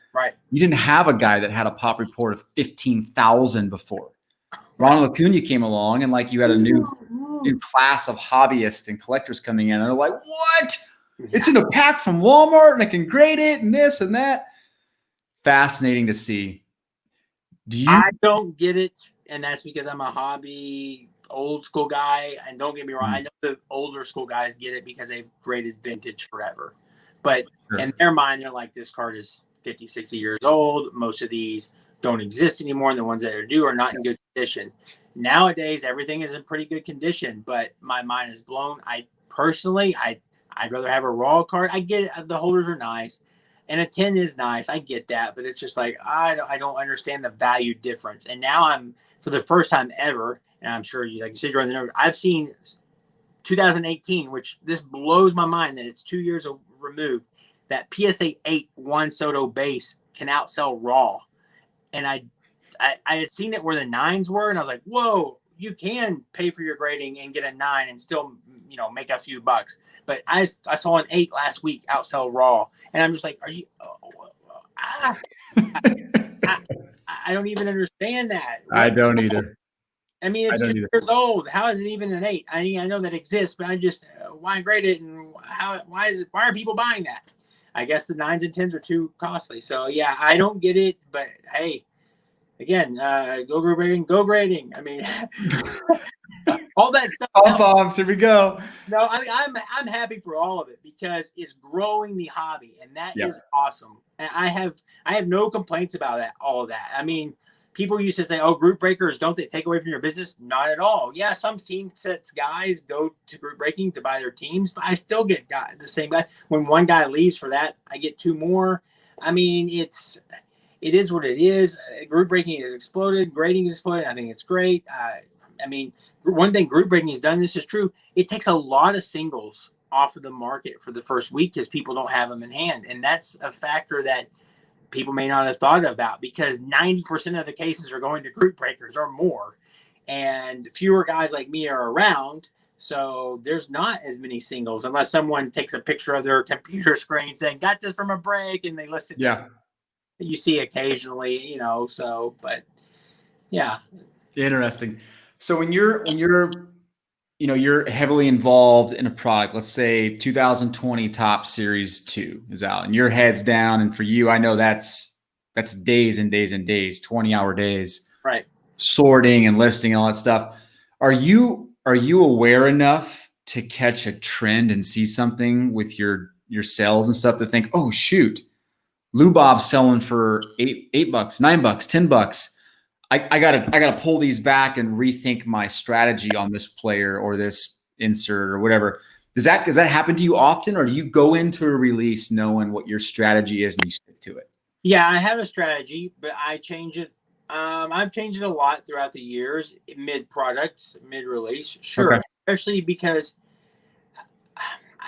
you didn't have a guy that had a pop report of 15,000 before. Ronald Acuna came along, and like you had a new class of hobbyists and collectors coming in, and they're like, what? It's in a pack from Walmart, and I can grade it and this and that. Fascinating to see. I don't get it, and that's because I'm a hobby old school guy. And don't get me wrong, I know the older school guys get it because they've graded vintage forever. But in their mind, they're like, this card is 50, 60 years old. Most of these don't exist anymore, and the ones that do are not in good condition. Nowadays, everything is in pretty good condition, but my mind is blown. I'd rather have a raw card. I get it. The holders are nice, and a 10 is nice. I get that, but it's just like, I don't understand the value difference. And now I'm, for the first time ever, and I'm sure you, like you said, you're on the number, I've seen 2018, which this blows my mind that it's 2 years removed, that PSA 8 Juan Soto base can outsell raw. And I had seen it where the 9s were, and I was like, whoa, you can pay for your grading and get a 9 and still, make a few bucks. But I saw an 8 last week outsell raw, and I'm just like, are you? I don't even understand that. I don't either. I mean, it's 2 years old. How is it even an 8? I mean, I know that exists, but I just why grade it, and why are people buying that? I guess the 9s and 10s are too costly. So yeah, I don't get it. But hey, again, go grading. I mean, all that stuff. Bombs, here we go. No, I mean, I'm happy for all of it, because it's growing the hobby, and that is awesome. And I have no complaints about that. All of that. I mean, people used to say, "Oh, group breakers, don't they take away from your business?" Not at all. Yeah, some team sets guys go to group breaking to buy their teams, but I still get the same guy. When one guy leaves for that, I get 2 more. I mean, it is what it is. Group breaking has exploded. Grading has exploded. I think it's great. I mean, one thing group breaking has done, this is true. It takes a lot of singles off of the market for the first week because people don't have them in hand. And that's a factor that people may not have thought about, because 90% of the cases are going to group breakers or more. And fewer guys like me are around. So there's not as many singles unless someone takes a picture of their computer screen saying, got this from a break, and they list it. Yeah. You see occasionally, you know, so, but yeah. Interesting. So when you're you know, you're heavily involved in a product, let's say 2020 Top Series 2 is out and your head's down. And for you, I know that's days and days and days, 20-hour days, Right. Sorting and listing and all that stuff. Are you aware enough to catch a trend and see something with your sales and stuff to think, oh shoot, Lou Bob's selling for $8, $9, $10. I gotta pull these back and rethink my strategy on this player or this insert or whatever. Does that happen to you often, or do you go into a release knowing what your strategy is and you stick to it? Yeah, I have a strategy, but I change it. I've changed it a lot throughout the years, mid-product, mid-release. Sure, Okay. especially because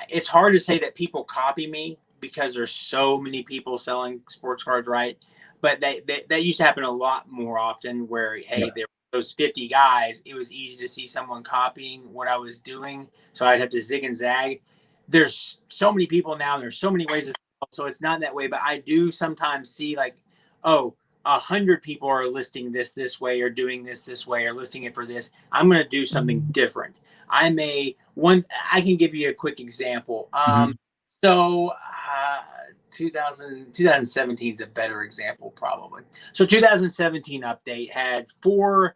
it's hard to say that people copy me because there's so many people selling sports cards, right? But that used to happen a lot more often where, hey, there were those 50 guys. It was easy to see someone copying what I was doing. So I'd have to zig and zag. There's so many people now. There's so many ways to sell. So it's not that way. But I do sometimes see like, oh, 100 people are listing this way or doing this way or listing it for this. I'm going to do something different. I can give you a quick example. So 2017 is a better example probably. So 2017 update had 4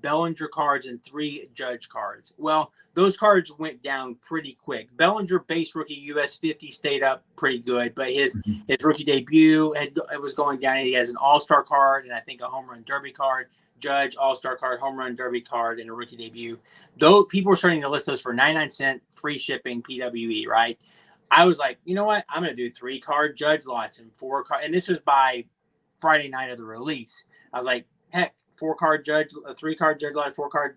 Bellinger cards and 3 Judge cards. Well, those cards went down pretty quick. Bellinger base rookie US 50 stayed up pretty good, but his rookie debut it was going down. He has an all-star card and I think a home run derby card. Judge, all-star card, home run derby card, and a rookie debut. Though people were starting to list those for 99-cent free shipping PWE, right? I was like, you know what? I'm going to do 3 card Judge lots and 4 card. And this was by Friday night of the release. I was like, heck, 4 card Judge, 3 card Judge lot, 4 card.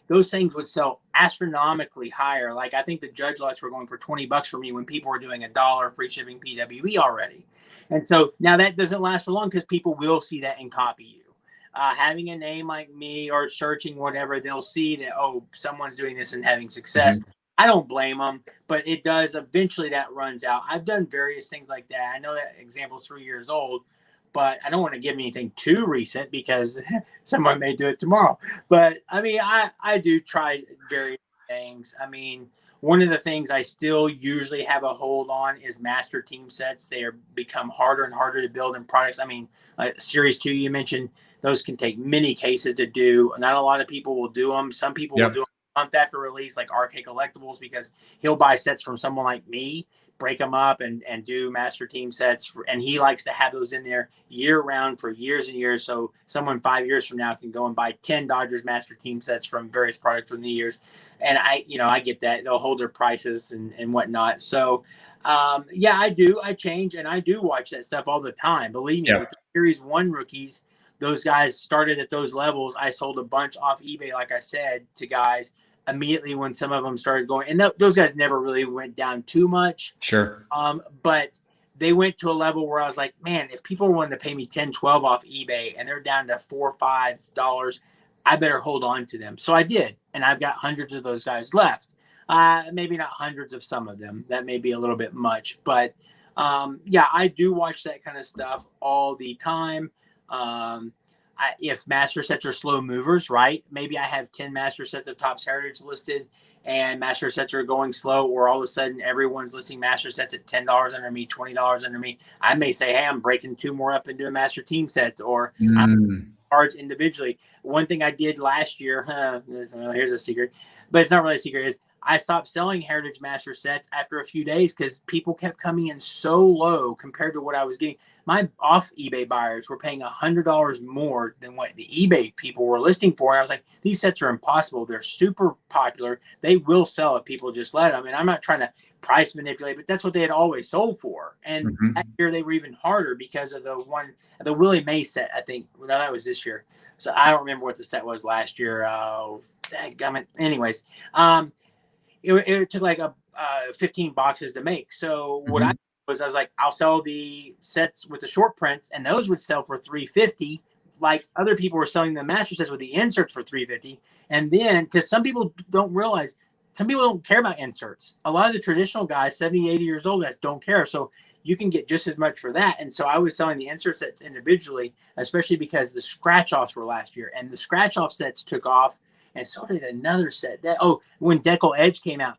Those things would sell astronomically higher. Like I think the Judge lots were going for $20 for me when people were doing $1 free shipping PWE already. And so now that doesn't last for long because people will see that and copy you. Having a name like me or searching whatever, they'll see that, oh, someone's doing this and having success. I don't blame them, but it does eventually that runs out. I've done various things like that. I know that example's 3 years old, but I don't want to give anything too recent because someone may do it tomorrow. But I mean, I do try various things. I mean, one of the things I still usually have a hold on is master team sets. They are become harder and harder to build in products. I mean, Series 2, you mentioned, those can take many cases to do. Not a lot of people will do them. Some people will do them a month after release, like RK Collectibles, because he'll buy sets from someone like me, break them up and do master team sets. And he likes to have those in there year round for years and years. So someone 5 years from now can go and buy 10 Dodgers master team sets from various products from the years. And I get that. They'll hold their prices and whatnot. So yeah, I do. I change and I do watch that stuff all the time. Believe me, with the Series 1 rookies, those guys started at those levels. I sold a bunch off eBay, like I said, to guys immediately when some of them started going. And those guys never really went down too much. Sure. But they went to a level where I was like, man, if people wanted to pay me 10, 12 off eBay and they're down to $4 or $5, I better hold on to them. So I did. And I've got hundreds of those guys left. Maybe not hundreds of some of them. That may be a little bit much. But yeah, I do watch that kind of stuff all the time. If master sets are slow movers, right? Maybe I have 10 master sets of Topps Heritage listed and master sets are going slow, or all of a sudden everyone's listing master sets at $10 under me, $20 under me. I may say, hey, I'm breaking 2 more up and doing master team sets, or I'm cards individually. One thing I did last year, here's a secret, but it's not really a secret, is I stopped selling Heritage Master sets after a few days because people kept coming in so low compared to what I was getting. My off eBay buyers were paying $100 more than what the eBay people were listing for. And I was like, these sets are impossible. They're super popular. They will sell if people just let them. And I'm not trying to price manipulate, but that's what they had always sold for. And that year they were even harder because of the Willie Mae set, I think. No, that was this year. So I don't remember what the set was last year. Dadgummit. Anyways, it took like 15 boxes to make. So what I was like, I'll sell the sets with the short prints, and those would sell for $350. Like other people were selling the master sets with the inserts for $350. And then, because some people don't realize, some people don't care about inserts. A lot of the traditional guys, 70, 80 years old guys, don't care. So you can get just as much for that. And so I was selling the insert sets individually, especially because the scratch offs were last year, and the scratch off sets took off. And so did another set. When Deco Edge came out.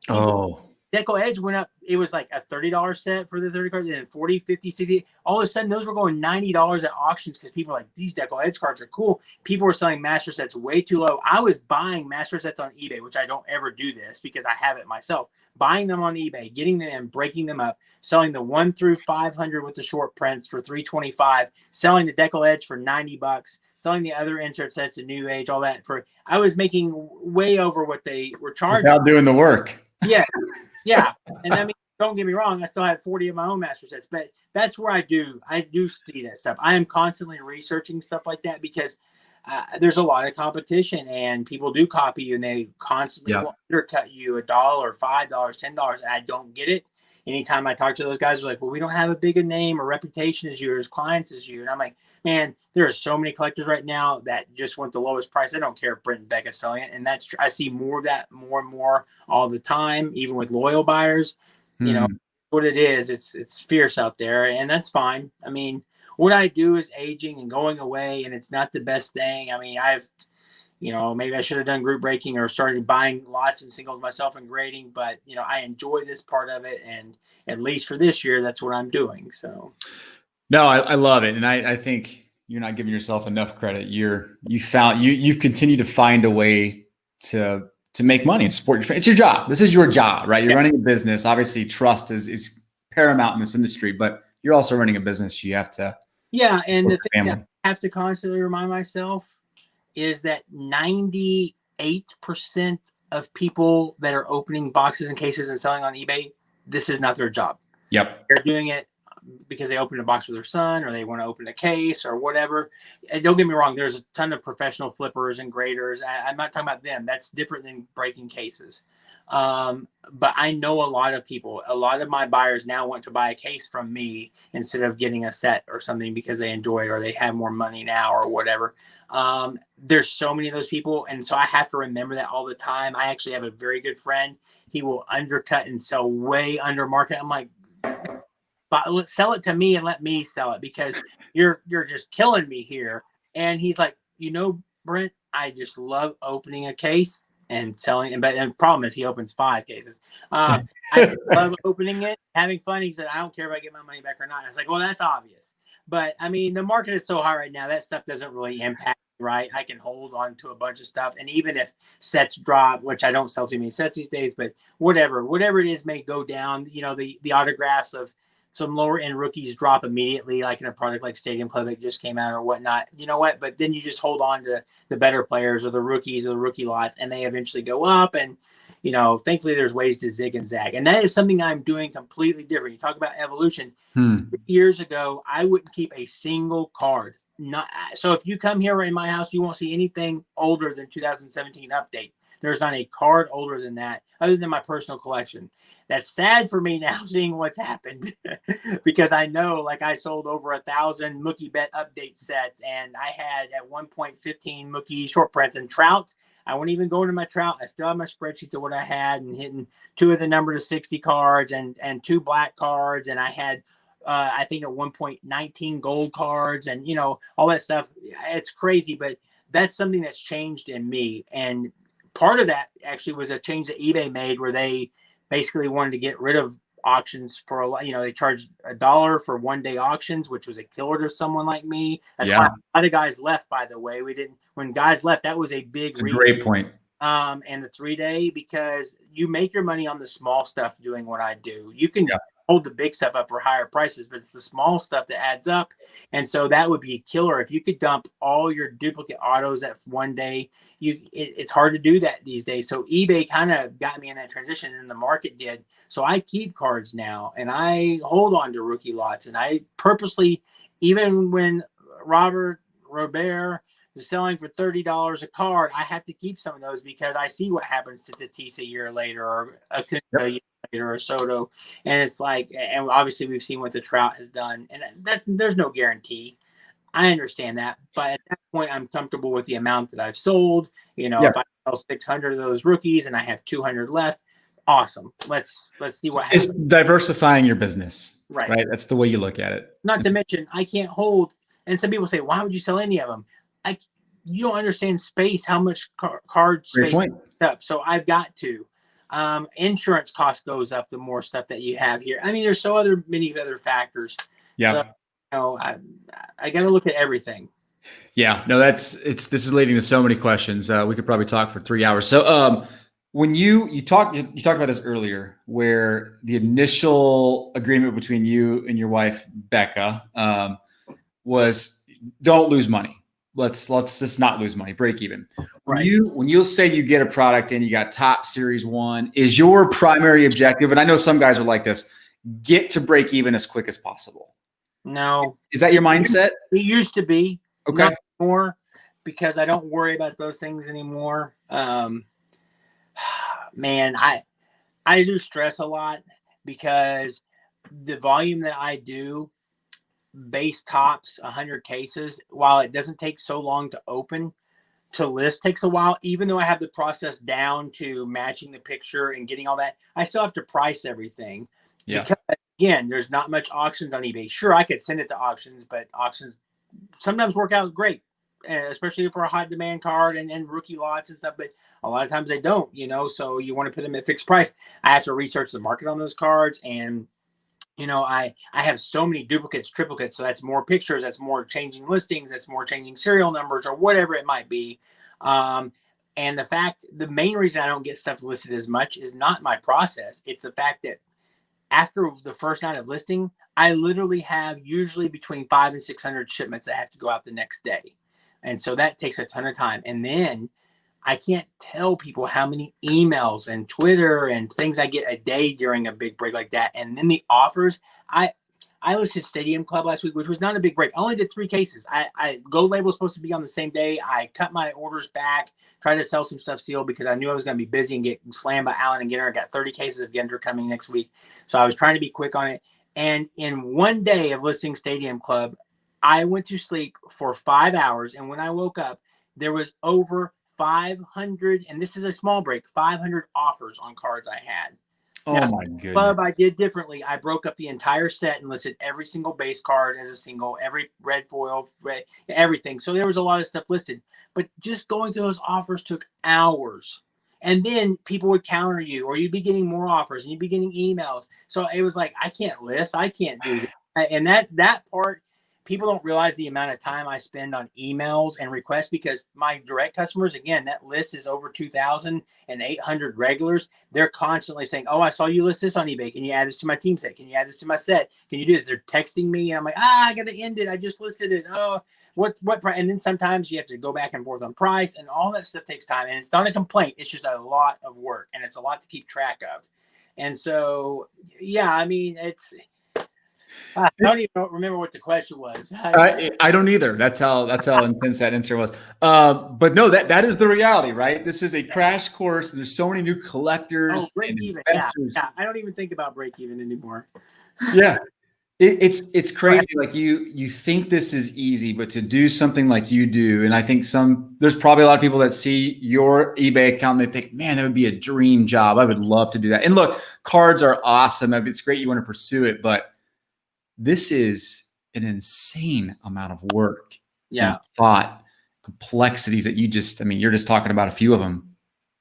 Deco Edge went up. It was like a $30 set for the 30 cards, and then 40, 50, 60. All of a sudden, those were going $90 at auctions because people were like, these Deco Edge cards are cool. People were selling master sets way too low. I was buying master sets on eBay, which I don't ever do this because I have it myself. Buying them on eBay, getting them in, breaking them up, selling the 1 through 500 with the short prints for $325, selling the Deco Edge for $90, selling the other insert sets, the New Age, all that for. I was making way over what they were charging. Without doing the work. Yeah. And I mean, don't get me wrong, I still have 40 of my own master sets, but that's where I do see that stuff. I am constantly researching stuff like that because there's a lot of competition, and people do copy you, and they constantly will undercut you $1, $5, $10, and I don't get it. Anytime I talk to those guys, they're like, well, we don't have as big a name or reputation as you, or as clients as you. And I'm like, man, there are so many collectors right now that just want the lowest price. They don't care if Brent and Becca selling it. And that's I see more of that more and more all the time, even with loyal buyers. You know what it is. It's fierce out there, and that's fine. I mean, what I do is aging and going away, and it's not the best thing. I mean, maybe I should have done group breaking or started buying lots and singles myself and grading, but I enjoy this part of it, and at least for this year, that's what I'm doing. So, no, I love it, and I think you're not giving yourself enough credit. You've continued to find a way to make money and support your family. It's your job. This is your job, right? You're running a business. Obviously, trust is paramount in this industry, but you're also running a business. You have to. Yeah, and the thing that I have to constantly remind myself is that 98% of people that are opening boxes and cases and selling on eBay, this is not their job. Yep. They're doing it because they opened a box with their son, or they want to open a case or whatever. And don't get me wrong, there's a ton of professional flippers and graders. I'm not talking about them. That's different than breaking cases. But I know a lot of my buyers now want to buy a case from me instead of getting a set or something because they enjoy it or they have more money now or whatever. There's so many of those people, and so I have to remember that all the time. I actually have a very good friend. He will undercut and sell way under market. I'm like, but let's sell it to me and let me sell it because you're just killing me here. And he's like, Brent, I just love opening a case and selling. And the problem is he opens 5 cases. I love opening it, having fun. He said, I don't care if I get my money back or not. I was like, well, that's obvious. But I mean, the market is so high right now, that stuff doesn't really impact me, right? I can hold on to a bunch of stuff. And even if sets drop, which I don't sell too many sets these days, but whatever it is may go down. The autographs of some lower end rookies drop immediately, like in a product like Stadium Play that just came out or whatnot. You know what? But then you just hold on to the better players or the rookies or the rookie lots, and they eventually go up. And, thankfully there's ways to zig and zag. And that is something I'm doing completely different. You talk about evolution. 3 years ago, I wouldn't keep a single card. So if you come here in my house, you won't see anything older than 2017 update. There's not a card older than that, other than my personal collection. That's sad for me now, seeing what's happened, because I know, like, I sold over 1,000 Mookie Bet update sets, and I had at one point 15 Mookie short prints and Trout. I won't even go into my Trout. I still have my spreadsheets of what I had, and hitting 2 of the number to 60 cards and 2 black cards, and I had I think at one point 19 gold cards, and all that stuff. It's crazy, but that's something that's changed in me. And part of that actually was a change that eBay made, where they basically wanted to get rid of auctions for a lot. They charged $1 for 1-day auctions, which was a killer to someone like me. That's why a lot of guys left, by the way. When guys left, that was a big great point. and the 3-day, because you make your money on the small stuff doing what I do. You can hold the big stuff up for higher prices, but it's the small stuff that adds up. And so that would be a killer. If you could dump all your duplicate autos at one day, it's hard to do that these days. So eBay kind of got me in that transition, and the market did. So I keep cards now, and I hold on to rookie lots, and I purposely, even when Robert is selling for $30 a card, I have to keep some of those because I see what happens to Tatis a year later, or a year later, or Soto. And it's like, and obviously we've seen what the Trout has done, and there's no guarantee. I understand that, but at that point, I'm comfortable with the amount that I've sold. If I sell 600 of those rookies and I have 200 left, awesome. Let's see what happens. It's diversifying your business, right? That's the way you look at it. Not to mention, I can't hold. And some people say, "Why would you sell any of them?" You don't understand space, how much card space up. So I've got to. Insurance cost goes up the more stuff that you have here. I mean, there's many other factors. Yeah. So, I got to look at everything. Yeah. No, this is leading to so many questions. We could probably talk for 3 hours. So when you talked about this earlier, where the initial agreement between you and your wife, Becca, was don't lose money. Let's just not lose money, break even. Right. When you'll say you get a product and you got top series 1, is your primary objective, and I know some guys are like this, get to break even as quick as possible? No. Is that your mindset? It used to be. Okay. Not more, because I don't worry about those things anymore. Man, I do stress a lot because the volume that I do, base tops 100 cases, while it doesn't take so long to open, to list takes a while. Even though I have the process down to matching the picture and getting all that, I still have to price everything. Because again, there's not much auctions on eBay. Sure, I could send it to auctions, but auctions sometimes work out great, especially for a hot demand card and rookie lots and stuff. But a lot of times they don't, so you want to put them at fixed price. I have to research the market on those cards, and I have so many duplicates, triplicates. So that's more pictures, that's more changing listings, that's more changing serial numbers, or whatever it might be. And the main reason I don't get stuff listed as much is not my process. It's the fact that after the first night of listing, I literally have usually between 500 and 600 shipments that have to go out the next day. And so that takes a ton of time. And then I can't tell people how many emails and Twitter and things I get a day during a big break like that. And then the offers, I listed Stadium Club last week, which was not a big break. I only did 3 cases. Gold Label was supposed to be on the same day. I cut my orders back, tried to sell some stuff sealed because I knew I was going to be busy and get slammed by Allen and Ginter. I got 30 cases of Ginter coming next week. So I was trying to be quick on it. And in one day of listing Stadium Club, I went to sleep for 5 hours. And when I woke up, there was over 500, and this is a small break, 500 offers on cards I had. Oh, now, my goodness. Club I did differently. I broke up the entire set and listed every single base card as a single, every red foil, everything. So there was a lot of stuff listed. But just going through those offers took hours. And then people would counter you, or you'd be getting more offers, and you'd be getting emails. So it was like, I can't list. I can't do that. And that part, people don't realize the amount of time I spend on emails and requests, because my direct customers, again, that list is over 2,800 regulars. They're constantly saying, "Oh, I saw you list this on eBay. Can you add this to my team set? Can you add this to my set? Can you do this?" They're texting me, and I'm like, I got to end it. I just listed it. Oh, what price? And then sometimes you have to go back and forth on price, and all that stuff takes time. And it's not a complaint. It's just a lot of work, and it's a lot to keep track of. And so, yeah, I mean, I don't even remember what the question was. I don't either. That's how intense that answer was. But no, that is the reality, right? This is a crash course. There's so many new collectors and investors. Yeah, I don't even think about break even anymore. Yeah, it's crazy. Like you think this is easy, but to do something like you do, and I think there's probably a lot of people that see your eBay account and they think, man, that would be a dream job. I would love to do that. And look, cards are awesome. I mean, it's great you want to pursue it, but this is an insane amount of work, thought, complexities that you're just talking about a few of them.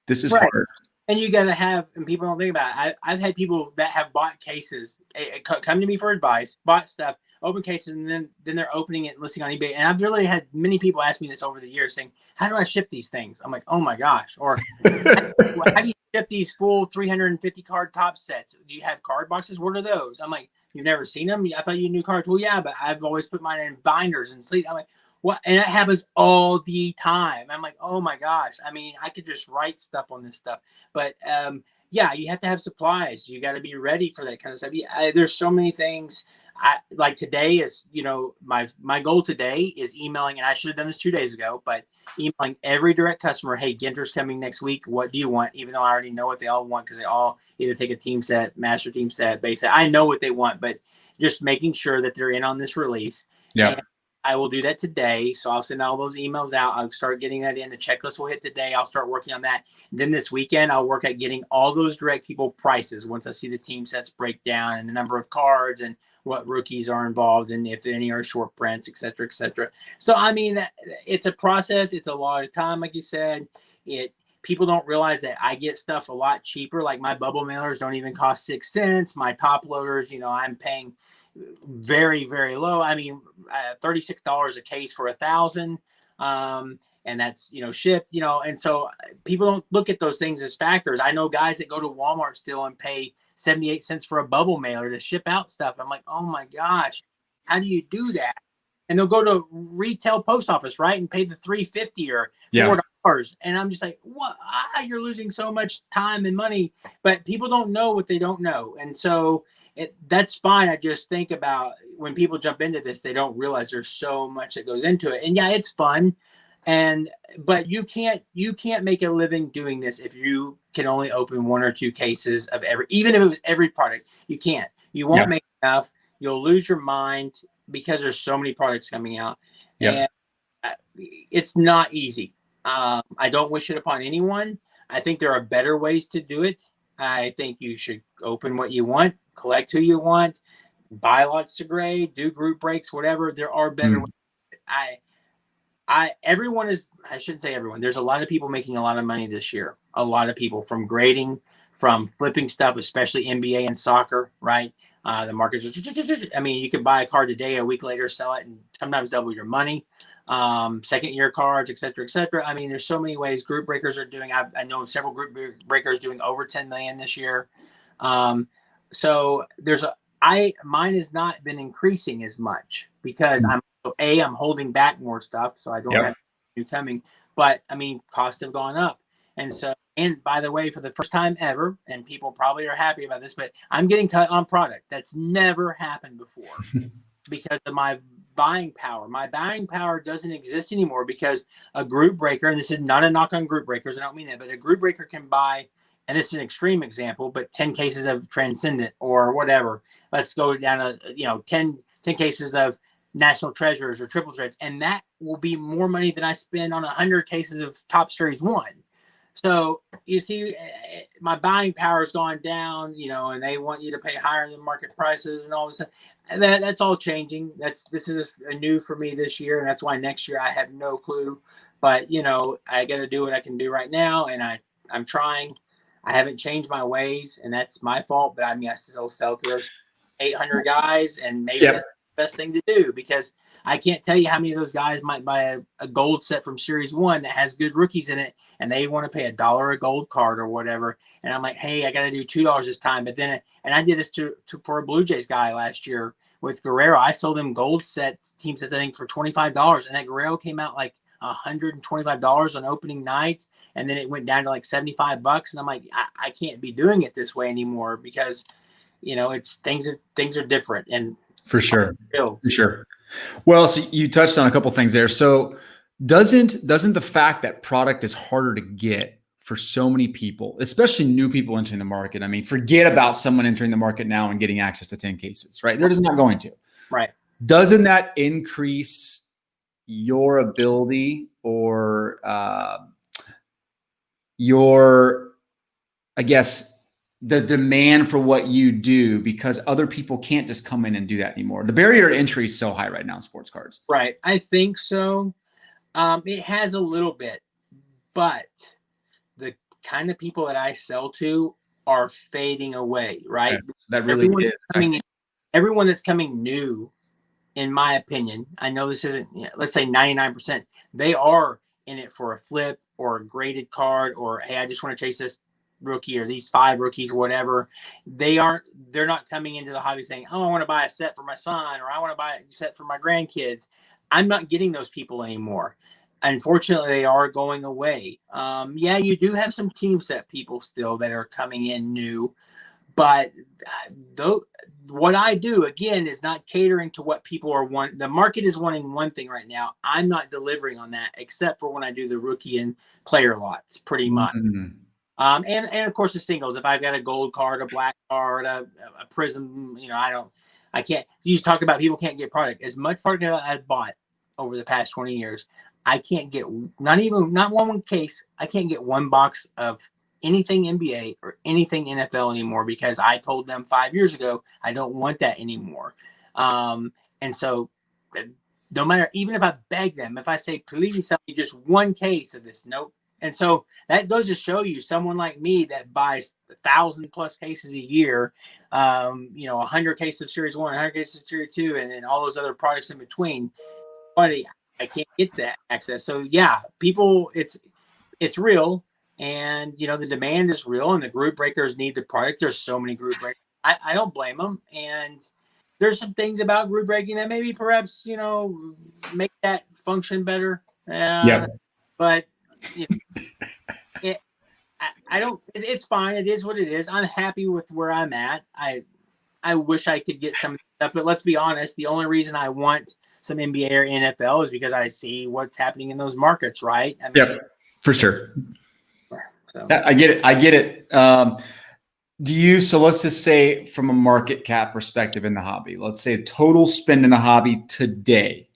This is hard. And you got to have, and people don't think about it. I've had people that have bought cases come to me for advice, bought stuff, open cases, and then they're opening it and listing on eBay. And I've really had many people ask me this over the years saying, how do I ship these things? I'm like, oh my gosh. Or how do you ship these full 350 card top sets? Do you have card boxes? What are those? I'm like, you've never seen them? I thought you knew cards. Well, yeah, but I've always put mine in binders and sleeves. I'm like, what? And that happens all the time. I'm like, oh my gosh. I mean, I could just write stuff on this stuff. But yeah, you have to have supplies. You got to be ready for that kind of stuff. There's so many things. Like today is, my goal today is emailing, and I should have done this 2 days ago, but emailing every direct customer, hey, Ginter's coming next week. What do you want? Even though I already know what they all want, because they all either take a team set, master team set, base set. I know what they want, but just making sure that they're in on this release. Yeah. And I will do that today. So I'll send all those emails out. I'll start getting that in. The checklist will hit today. I'll start working on that. And then this weekend, I'll work at getting all those direct people prices once I see the team sets break down and the number of cards and what rookies are involved and if any are short prints, et cetera, et cetera. So, I mean, it's a process. It's a lot of time, like you said. People don't realize that I get stuff a lot cheaper. Like my bubble mailers don't even cost 6 cents. My top loaders, I'm paying very, very low. I mean, $36 a case for 1,000. And that's, shipped, and so people don't look at those things as factors. I know guys that go to Walmart still and pay 78 cents for a bubble mailer to ship out stuff. I'm like, oh my gosh, how do you do that? And they'll go to retail post office, right, and pay the $3.50 or $4. And I'm just like, what? You're losing so much time and money, but people don't know what they don't know. And so that's fine. I just think about when people jump into this, they don't realize there's so much that goes into it. And yeah, it's fun. But you can't make a living doing this if you can only open 1 or 2 cases of even if it was every product. You won't make enough. You'll lose your mind because there's so many products coming out. And it's not easy. I don't wish it upon anyone. I think there are better ways to do it. I think you should open what you want, collect who you want, buy lots to grade, do group breaks, whatever. There are better ways. I shouldn't say everyone. There's a lot of people making a lot of money this year. A lot of people from grading, from flipping stuff, especially NBA and soccer, right? The markets I mean, you can buy a card today, a week later, sell it, and sometimes double your money. Second year cards, et cetera, et cetera. I mean, there's so many ways. Group breakers are doing, I know several group breakers doing over 10 million this year. So mine has not been increasing as much because I'm holding back more stuff, so I don't have new coming. But I mean, costs have gone up, and so, and by the way, for the first time ever, and people probably are happy about this, but I'm getting cut on product that's never happened before because of my buying power. My buying power doesn't exist anymore because a group breaker, and this is not a knock on group breakers, I don't mean that, but a group breaker can buy, and this is an extreme example, but 10 cases of Transcendent or whatever. Let's go down to 10 cases of National Treasures or Triple Threads, and that will be more money than I spend on 100 cases of Top Series 1. So you see, my buying power has gone down, and they want you to pay higher than market prices and all this stuff. And that's all changing. This is new for me this year, and that's why next year I have no clue. But I got to do what I can do right now, and I'm trying. I haven't changed my ways, and that's my fault. But I mean, I still sell to those 800 guys, and maybe that's the best thing to do because I can't tell you how many of those guys might buy a gold set from Series 1 that has good rookies in it, and they want to pay $1 a gold card or whatever. And I'm like, hey, I got to do $2 this time. But then, and I did this for a Blue Jays guy last year with Guerrero. I sold him gold sets, team sets, I think, for $25, and that Guerrero came out like $125 on opening night, and then it went down to like $75. And I'm like, I can't be doing it this way anymore because it's things are different. And for sure. Well, so you touched on a couple things there. So doesn't the fact that product is harder to get for so many people, especially new people entering the market, I mean, forget about someone entering the market now and getting access to 10 cases, right? They're just not going to. Right. Doesn't that increase your ability or I guess, the demand for what you do because other people can't just come in and do that anymore? The barrier to entry is so high right now in sports cards. Right. I think so. It has a little bit, but the kind of people that I sell to are fading away, right? Okay. So that really is affecting. Everyone that's coming new, in my opinion, I know this isn't, let's say 99%, they are in it for a flip or a graded card, or, hey, I just want to chase this rookie or these 5 rookies, whatever. They're not coming into the hobby saying, oh, I want to buy a set for my son, or I want to buy a set for my grandkids. I'm not getting those people anymore. Unfortunately, they are going away. Yeah, you do have some team set people still that are coming in new, but what I do, again, is not catering to what people are wanting. The market is wanting one thing right now. I'm not delivering on that, except for when I do the rookie and player lots, pretty much. Mm-hmm. And of course the singles. If I've got a gold card, a black card, a prism, I can't. You talk about people can't get product. As much product as I've bought over the past 20 years, I can't get not one case. I can't get one box of anything NBA or anything NFL anymore, because I told them 5 years ago I don't want that anymore. And so no matter, even if I beg them, if I say, please sell me just one case of this, nope. And so that goes to show you, someone like me that buys 1,000+ cases a year, 100 cases of Series 1, 100 cases of Series 2, and then all those other products in between. Buddy, I can't get that access. So yeah, people, it's real. And, the demand is real, and the group breakers need the product. There's so many group breakers. I don't blame them. And there's some things about group breaking that maybe perhaps, make that function better. Yeah. But I don't, it's fine. It is what it is. I'm happy with where I'm at. I wish I could get some stuff, but let's be honest. The only reason I want some NBA or NFL is because I see what's happening in those markets, right? I mean, for sure. So. I get it. So let's just say from a market cap perspective in the hobby, let's say total spend in the hobby today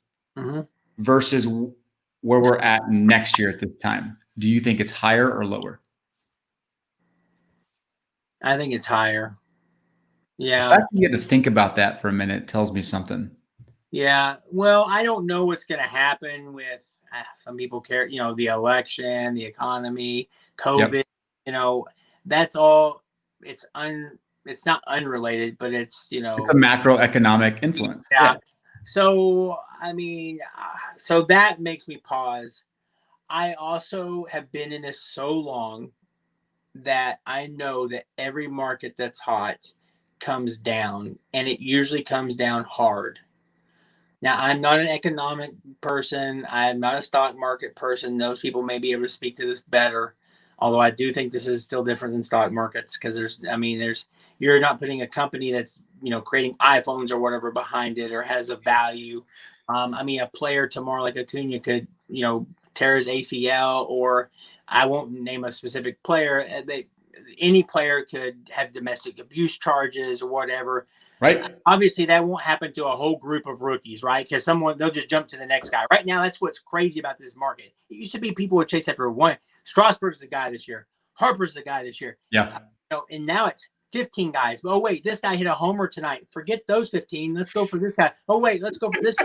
versus where we're at next year at this time. Do you think it's higher or lower? I think it's higher. Yeah. The fact that you had to think about that for a minute tells me something. Yeah. Well, I don't know what's going to happen with some people care, the election, the economy, COVID, that's all. It's not unrelated, but it's, it's a macroeconomic influence. Yeah. So, I mean, so that makes me pause. I also have been in this so long that I know that every market that's hot comes down, and it usually comes down hard. Now, I'm not an economic person. I'm not a stock market person. Those people may be able to speak to this better. Although I do think this is still different than stock markets, because you're not putting a company that's, creating iPhones or whatever behind it, or has a value. A player tomorrow like Acuna could, tear his ACL, or I won't name a specific player. Any player could have domestic abuse charges or whatever. Right. Obviously, that won't happen to a whole group of rookies, right? Because they'll just jump to the next guy. Right now, that's what's crazy about this market. It used to be people would chase after one. Strasburg's the guy this year. Harper's the guy this year. Yeah. And now it's 15 guys. Oh, wait, this guy hit a homer tonight. Forget those 15. Let's go for this guy. Oh, wait, let's go for this.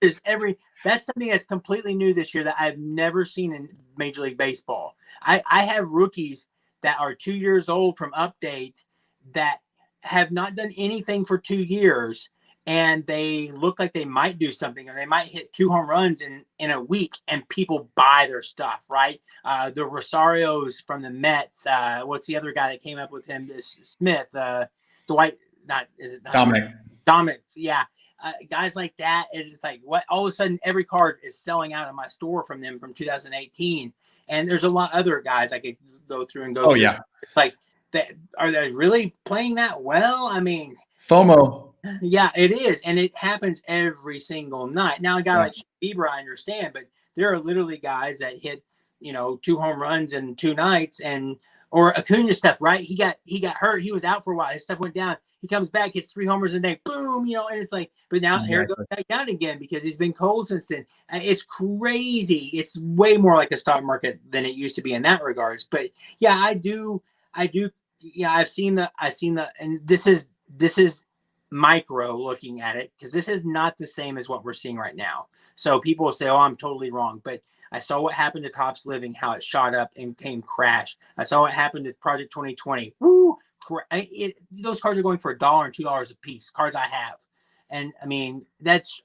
That's something that's completely new this year that I've never seen in Major League Baseball. I have rookies that are 2 years old from Update that have not done anything for 2 years, and they look like they might do something, or they might hit 2 home runs in a week, and people buy their stuff, right? The Rosarios from the Mets. What's the other guy that came up with him? Smith, Dwight. Dominic. Yeah. Guys like that. It's like, what? All of a sudden, every card is selling out of my store from them from 2018. And there's a lot of other guys I could go through and go. Oh, yeah. It's like, are they really playing that well? I mean, FOMO. Yeah, it is. And it happens every single night. Now, a guy like Bieber, I understand, but there are literally guys that hit, 2 home runs in 2 nights, or Acuna stuff, right? He got hurt. He was out for a while. His stuff went down. He comes back, hits 3 homers a day, boom, and it's like, but now here it goes back down again because he's been cold since then. It's crazy. It's way more like a stock market than it used to be in that regards. But yeah, I do. Yeah, I've seen the, and this is micro looking at it, because this is not the same as what we're seeing right now. So people will say, oh, I'm totally wrong. But I saw what happened to Topps Living, how it shot up and came crash. I saw what happened to Project 2020. Woo! Those cards are going for $1 and $2 a piece. Cards I have. And I mean, that's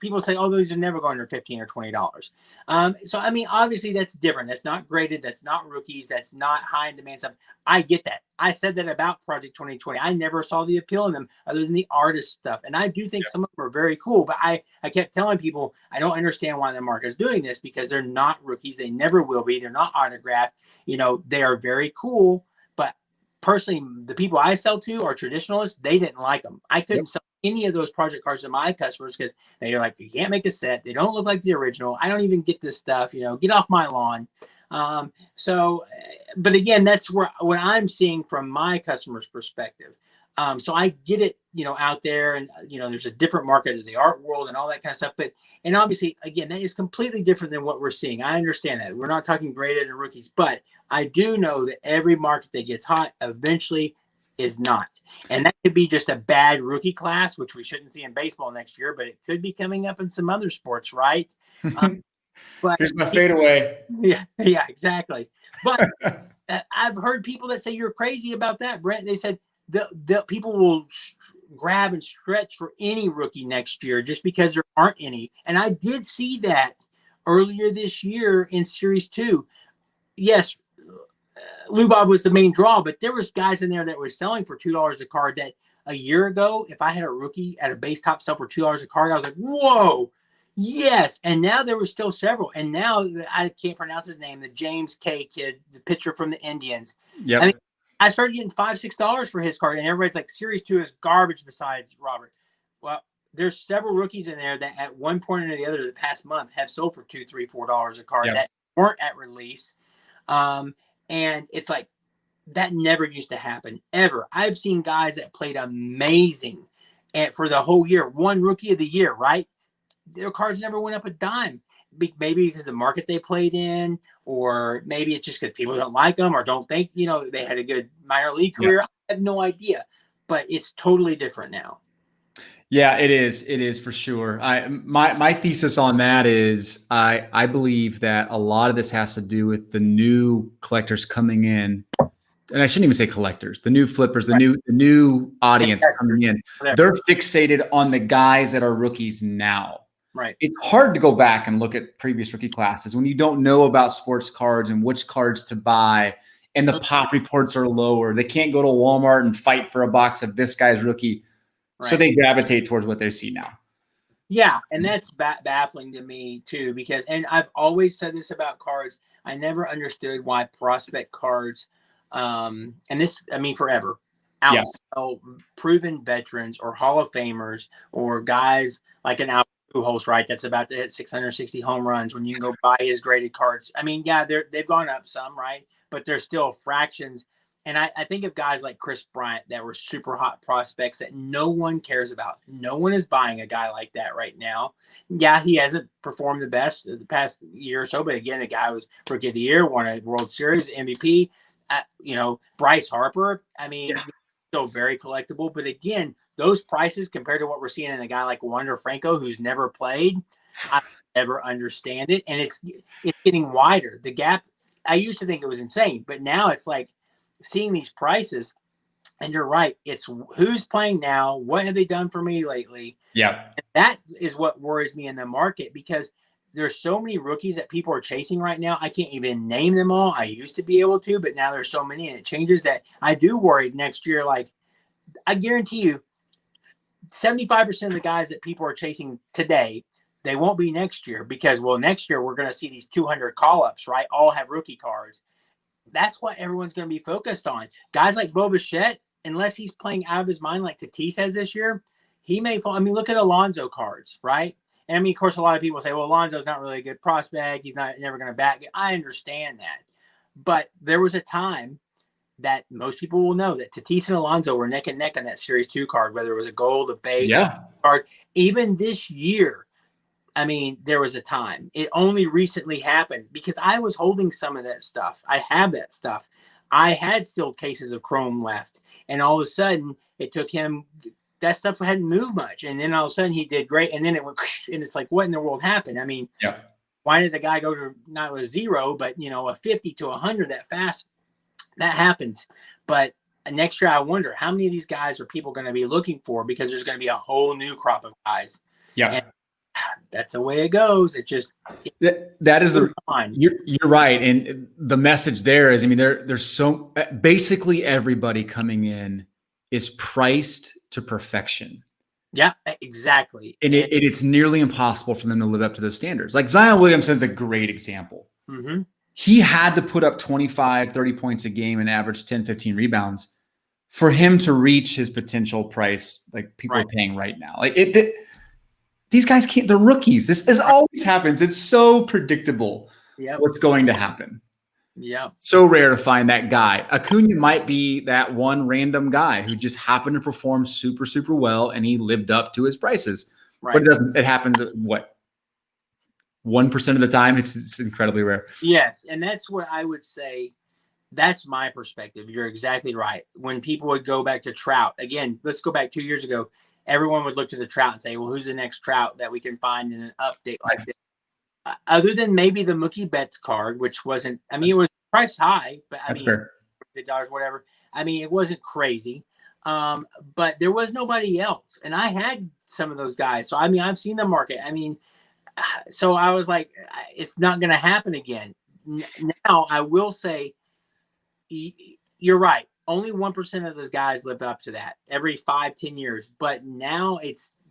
people say, oh, those are never going under $15 or $20. So, I mean, obviously that's different. That's not graded. That's not rookies. That's not high in demand stuff. I get that. I said that about Project 2020. I never saw the appeal in them other than the artist stuff. And I do think some of them are very cool, but I kept telling people, I don't understand why the market is doing this, because they're not rookies. They never will be. They're not autographed. You know, they are very cool, but personally, the people I sell to are traditionalists. They didn't like them. I couldn't sell any of those project cards to my customers because they're like, you can't make a set. They don't look like the original. I don't even get this stuff. You know, get off my lawn. But again, that's what I'm seeing from my customer's perspective. So I get it, you know, out there, and you know, there's a different market of the art world and all that kind of stuff. And obviously, again, that is completely different than what we're seeing. I understand that we're not talking graded and rookies, but I do know that every market that gets hot eventually is not. And that could be just a bad rookie class, which we shouldn't see in baseball next year, but it could be coming up in some other sports, right? But here's my fadeaway. Yeah, exactly. But I've heard people that say you're crazy about that, Brent. They said the people will grab and stretch for any rookie next year just because there aren't any. And I did see that earlier this year in Series 2. Yes, Lou Bob was the main draw, but there was guys in there that were selling for $2 a card that a year ago, if I had a rookie at a base top sell for $2 a card, I was like, whoa, yes. And now there were still several. And now I can't pronounce his name, the James K kid, the pitcher from the Indians. Yeah. I mean, I started getting $5, $6 for his card, and everybody's like, Series 2 is garbage besides Robert. Well, there's several rookies in there that at one point or the other the past month have sold for $2, $3, $4 a card that weren't at release. And it's like, that never used to happen ever. I've seen guys that played amazing and for the whole year, one rookie of the year, right? Their cards never went up a dime. Maybe because the market they played in, or maybe it's just because people don't like them or don't think, you know, they had a good minor league career. I have no idea, but it's totally different now. Yeah, it is. It is for sure. My thesis on that is I believe that a lot of this has to do with the new collectors coming in, and I shouldn't even say collectors, the new flippers, the new audience coming in. They're fixated on the guys that are rookies now. Right. It's hard to go back and look at previous rookie classes when you don't know about sports cards and which cards to buy, and the pop reports are lower. They can't go to Walmart and fight for a box of this guy's rookie. Right. So they gravitate towards what they see now. Yeah, and that's baffling to me too, because, and I've always said this about cards, I never understood why prospect cards, and this, I mean, forever, outsell proven veterans or Hall of Famers or guys like an Albert Pujols, right, that's about to hit 660 home runs when you can go buy his graded cards. I mean, yeah, they've gone up some, right, but they're still fractions. And I think of guys like Chris Bryant that were super hot prospects that no one cares about. No one is buying a guy like that right now. Yeah, he hasn't performed the best the past year or so, but again, the guy was Rookie of the Year, won a World Series, MVP. You know, Bryce Harper, I mean, still very collectible. But again, those prices compared to what we're seeing in a guy like Wander Franco, who's never played, I never understand it. And it's getting wider. The gap, I used to think it was insane, but now it's like, seeing these prices, and you're right, it's who's playing now, what have they done for me lately? Yeah, and that is what worries me in the market, because there's so many rookies that people are chasing right now. I can't even name them all. I used to be able to, but now there's so many, and it changes, that I do worry next year. Like, I guarantee you 75% of the guys that people are chasing today, they won't be next year, because, well, next year we're going to see these 200 call-ups, right, all have rookie cards. That's what everyone's going to be focused on. Guys like Bo Bichette, unless he's playing out of his mind like Tatis has this year, he may fall. I mean, look at Alonso cards, right? And I mean, of course, a lot of people say, well, Alonso's not really a good prospect. He's never going to bat. I understand that. But there was a time that most people will know that Tatis and Alonso were neck and neck on that Series 2 card, whether it was a gold, a base card. Even this year, I mean, there was a time. It only recently happened because I was holding some of that stuff. I have that stuff. I had still cases of chrome left. And all of a sudden, it took him, that stuff hadn't moved much. And then all of a sudden, he did great. And then it went, and it's like, what in the world happened? I mean, why did the guy go to not a 0, but a 50 to 100 that fast? That happens. But next year, I wonder how many of these guys are people going to be looking for, because there's going to be a whole new crop of guys. Yeah. And that's the way it goes. It just, that is you're right. And the message there is, I mean, there's so basically everybody coming in is priced to perfection. Yeah, exactly. And it's nearly impossible for them to live up to those standards. Like Zion Williamson is a great example. Mm-hmm. He had to put up 25, 30 points a game and average 10, 15 rebounds for him to reach his potential price, like people are paying right now. Like these guys can't, they're rookies. This always happens. It's so predictable what's going to happen. Yeah. So rare to find that guy. Acuna might be that one random guy who just happened to perform super, super well and he lived up to his prices. Right. But it happens at what? 1% of the time. It's incredibly rare. Yes. And that's what I would say. That's my perspective. You're exactly right. When people would go back to Trout, again, let's go back 2 years ago, everyone would look to the Trout and say, well, who's the next Trout that we can find in an update like this? Other than maybe the Mookie Betts card, which wasn't, I mean, it was priced high, but I mean, fair. $50, whatever. I mean, it wasn't crazy. But there was nobody else. And I had some of those guys. So, I mean, I've seen the market. I mean, so I was like, it's not going to happen again. Now, I will say, you're right. Only 1% of those guys live up to that every 5-10 years. But now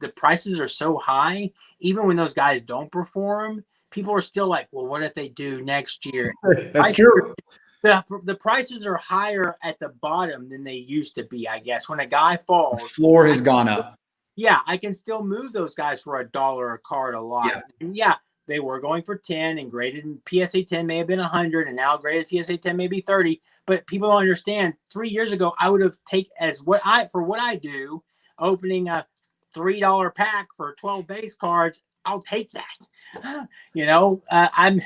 the prices are so high, even when those guys don't perform, people are still like, well, what if they do next year? That's true. The prices are higher at the bottom than they used to be, I guess. When a guy falls, the floor has gone up. Yeah, I can still move those guys for $1 a card a lot. Yeah. And yeah, they were going for 10 and graded in PSA 10 may have been 100 and now graded PSA 10 maybe 30. But people don't understand. 3 years ago, I would have taken what I do, opening a $3 pack for 12 base cards. I'll take that. I'm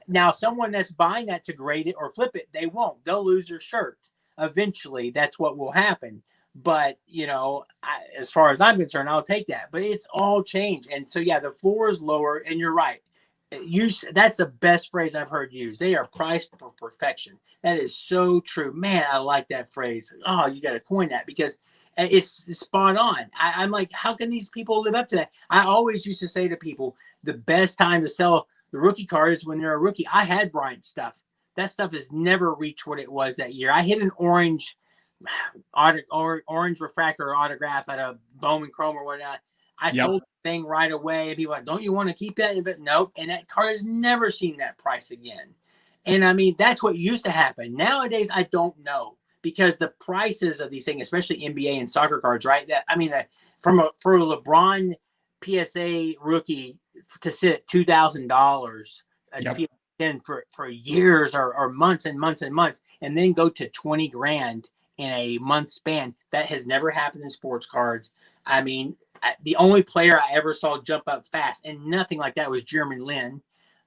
now someone that's buying that to grade it or flip it. They won't. They'll lose their shirt. Eventually, that's what will happen. But, as far as I'm concerned, I'll take that. But it's all changed. And so, yeah, the floor is lower. And you're right. That's the best phrase I've heard used. They are priced for perfection. That is so true. Man, I like that phrase. Oh, you got to coin that because it's spot on. I'm like, how can these people live up to that? I always used to say to people, the best time to sell the rookie card is when they're a rookie. I had Bryant stuff. That stuff has never reached what it was that year. I hit an orange refractor autograph at a Bowman Chrome or whatnot. I sold the thing right away. And people are like, don't you want to keep that? But nope. And that card has never seen that price again. And I mean, that's what used to happen. Nowadays, I don't know because the prices of these things, especially NBA and soccer cards, right? For a LeBron PSA rookie to sit at $2,000 for years or months and months and months, and then go to $20,000 in a month span, that has never happened in sports cards. I mean, the only player I ever saw jump up fast and nothing like that was Jeremy Lin.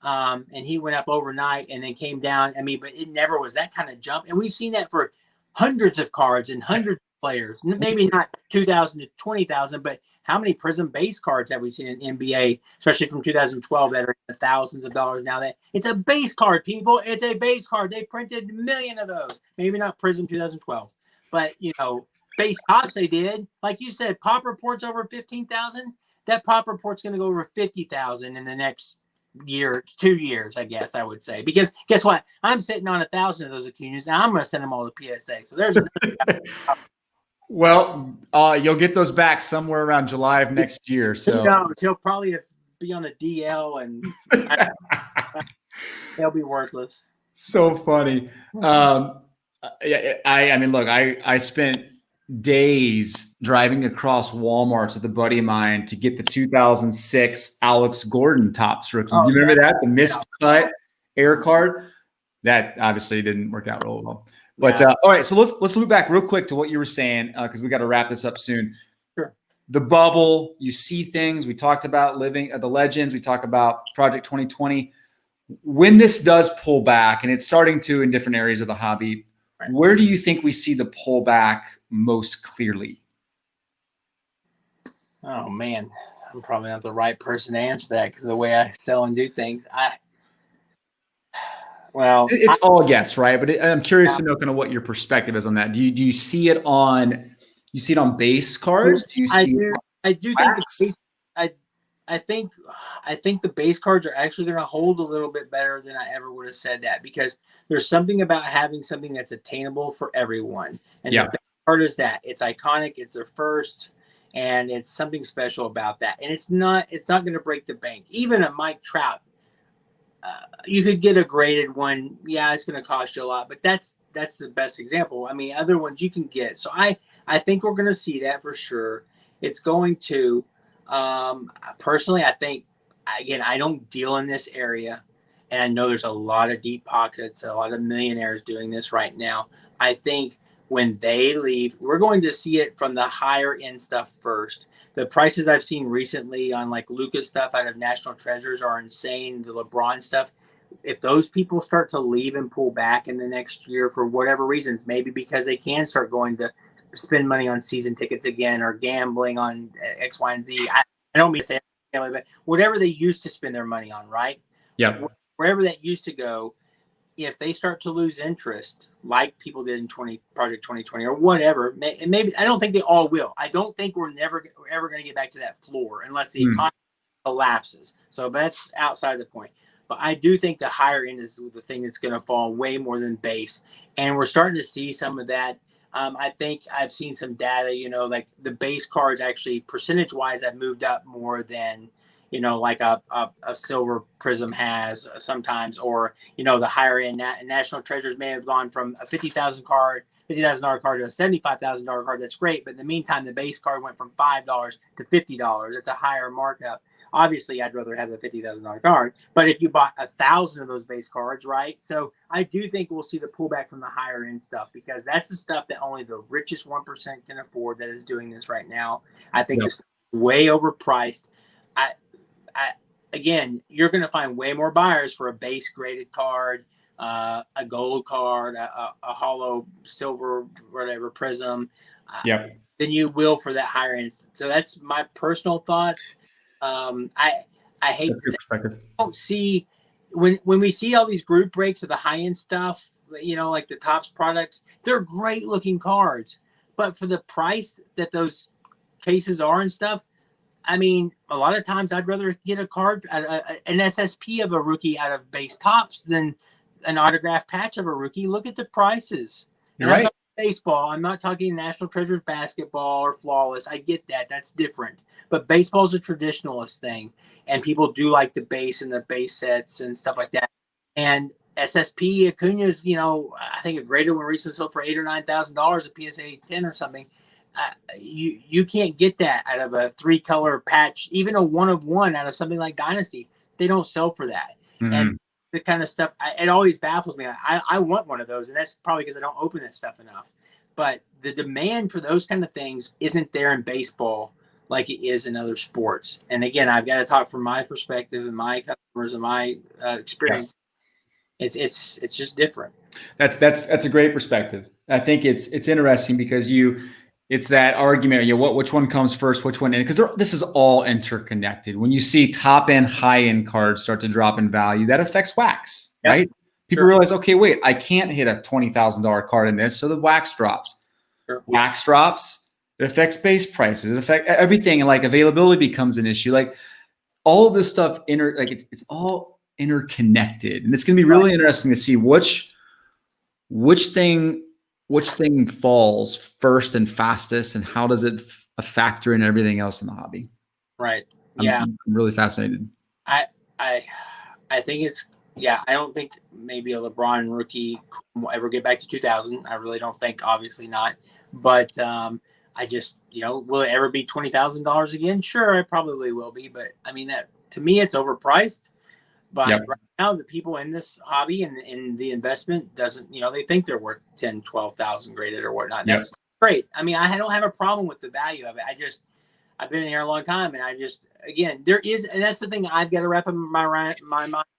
And he went up overnight and then came down. I mean, but it never was that kind of jump. And we've seen that for hundreds of cards and hundreds of players. Maybe not 2,000 to 20,000, but how many Prism base cards have we seen in NBA, especially from 2012 that are in the thousands of dollars now? That it's a base card, people. It's a base card. They printed a million of those. Maybe not Prism 2012, but base tops they did. Like you said, pop reports over 15,000. That pop report's going to go over 50,000 in the next year, 2 years, I guess I would say. Because guess what? I'm sitting on 1,000 of those Acunas, and I'm going to send them all to PSA. So there's. Well, you'll get those back somewhere around July of next year. So he'll probably be on the DL, and they'll be worthless. So funny. I mean, look, I spent days driving across Walmarts with a buddy of mine to get the 2006 Alex Gordon Topps rookie. Do you remember that? The miscut air card? That obviously didn't work out real well. But all right, so let's loop back real quick to what you were saying because we got to wrap this up soon. Sure. The bubble, you see things. We talked about living the legends. We talk about Project 2020. When this does pull back, and it's starting to in different areas of the hobby, where do you think we see the pullback most clearly? Oh man, I'm probably not the right person to answer that because the way I sell and do things, Well, It's all a guess, right? But I'm curious to know kind of what your perspective is on that. Do you see it on base cards? Do you I see it do. on I do think the wax? base. I think. I think the base cards are actually going to hold a little bit better than I ever would have said that, because there's something about having something that's attainable for everyone, and the Yeah. base card is that it's iconic. It's their first, and it's something special about that. And it's not. It's not going to break the bank. Even a Mike Trout, you could get a graded one. Yeah, it's going to cost you a lot, but that's the best example. I mean, other ones you can get. So I think we're going to see that for sure. It's going to. Personally, I think, again, I don't deal in this area, and I know there's a lot of deep pockets, a lot of millionaires doing this right now. I think when they leave, we're going to see it from the higher end stuff first. The prices I've seen recently on like Lucas stuff out of National Treasures are insane. The LeBron stuff. If those people start to leave and pull back in the next year for whatever reasons, maybe because they can start going to spend money on season tickets again or gambling on X, Y, and Z. I don't mean to say gambling, but whatever they used to spend their money on, right? Yeah. Wherever that used to go, if they start to lose interest, like people did in Project 2020 or whatever, and maybe I don't think they all will. I don't think we're ever going to get back to that floor unless the economy collapses. So that's outside the point. But I do think the higher end is the thing that's going to fall way more than base. And we're starting to see some of that. I think I've seen some data, like the base cards actually percentage wise have moved up more than, like a silver prism has sometimes, or, the higher end National Treasures may have gone from a $50,000 card to a $75,000 card. That's great. But in the meantime, the base card went from $5 to $50. It's a higher markup. Obviously, I'd rather have the $50,000 card, but if you bought 1,000 of those base cards, right? So I do think we'll see the pullback from the higher end stuff, because that's the stuff that only the richest 1% can afford that is doing this right now. I think this is way overpriced. Again, you're going to find way more buyers for a base graded card, a gold card, a hollow silver, whatever prism, than you will for that higher end. So that's my personal thoughts. I hate to say, I don't see when we see all these group breaks of the high end stuff, like the Topps products, they're great looking cards, but for the price that those cases are and stuff, I mean, a lot of times I'd rather get a card, an SSP of a rookie out of base Topps than an autographed patch of a rookie. Look at the prices. You're right. Baseball. I'm not talking National Treasures basketball or Flawless. I get that. That's different. But baseball is a traditionalist thing, and people do like the base and the base sets and stuff like that. And SSP Acuna's, I think a graded one recently sold for $8,000 or $9,000 a PSA 10 or something. You can't get that out of a 3-color patch, even a 1 of 1 out of something like Dynasty. They don't sell for that. And the kind of stuff, it always baffles me. I want one of those, and that's probably because I don't open that stuff enough. But the demand for those kind of things isn't there in baseball like it is in other sports. And again, I've got to talk from my perspective and my customers and my experience. Yeah. It's just different. That's a great perspective. I think it's interesting because it's that argument, which one comes first, which one, because this is all interconnected. When you see top end, high end cards start to drop in value, that affects wax, right? People realize, okay, wait, I can't hit a $20,000 card in this, so the wax drops. Wax drops, it affects base prices, it affects everything, and like availability becomes an issue. Like all of this stuff, it's all interconnected, and it's going to be really interesting to see which thing falls first and fastest, and how does it factor in everything else in the hobby? Right. Yeah. I'm really fascinated. I think it's, I don't think maybe a LeBron rookie will ever get back to 2000. I really don't think, obviously not. But I just, will it ever be $20,000 again? Sure, it probably will be. But I mean, that to me, it's overpriced. But right now, the people in this hobby and in the investment doesn't, they think they're worth 10, 12,000 graded or whatnot. That's great. I mean, I don't have a problem with the value of it. I've been in here a long time, and again, there is, and that's the thing I've got to wrap up my mind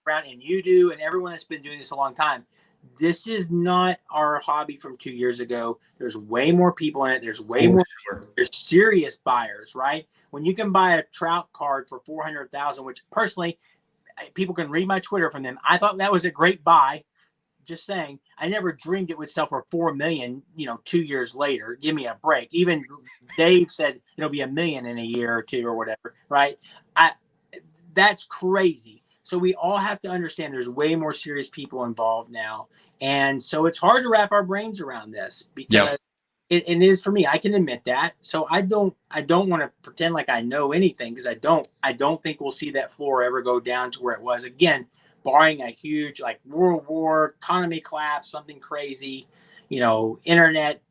around, and you do, and everyone that's been doing this a long time. This is not our hobby from 2 years ago. There's way more people in it. There's way more. There's serious buyers, right? When you can buy a Trout card for $400,000, which personally, people can read my Twitter from them. I thought that was a great buy just saying, I never dreamed it would sell for 4 million, 2 years later. Give me a break. Even Dave said it'll be 1 million in a year or two or whatever, right? That's crazy. So we all have to understand there's way more serious people involved now. And so it's hard to wrap our brains around this because it is for me. I can admit that. So I don't want to pretend like I know anything because I don't think we'll see that floor ever go down to where it was again, barring a huge like world war, economy collapse, something crazy, internet,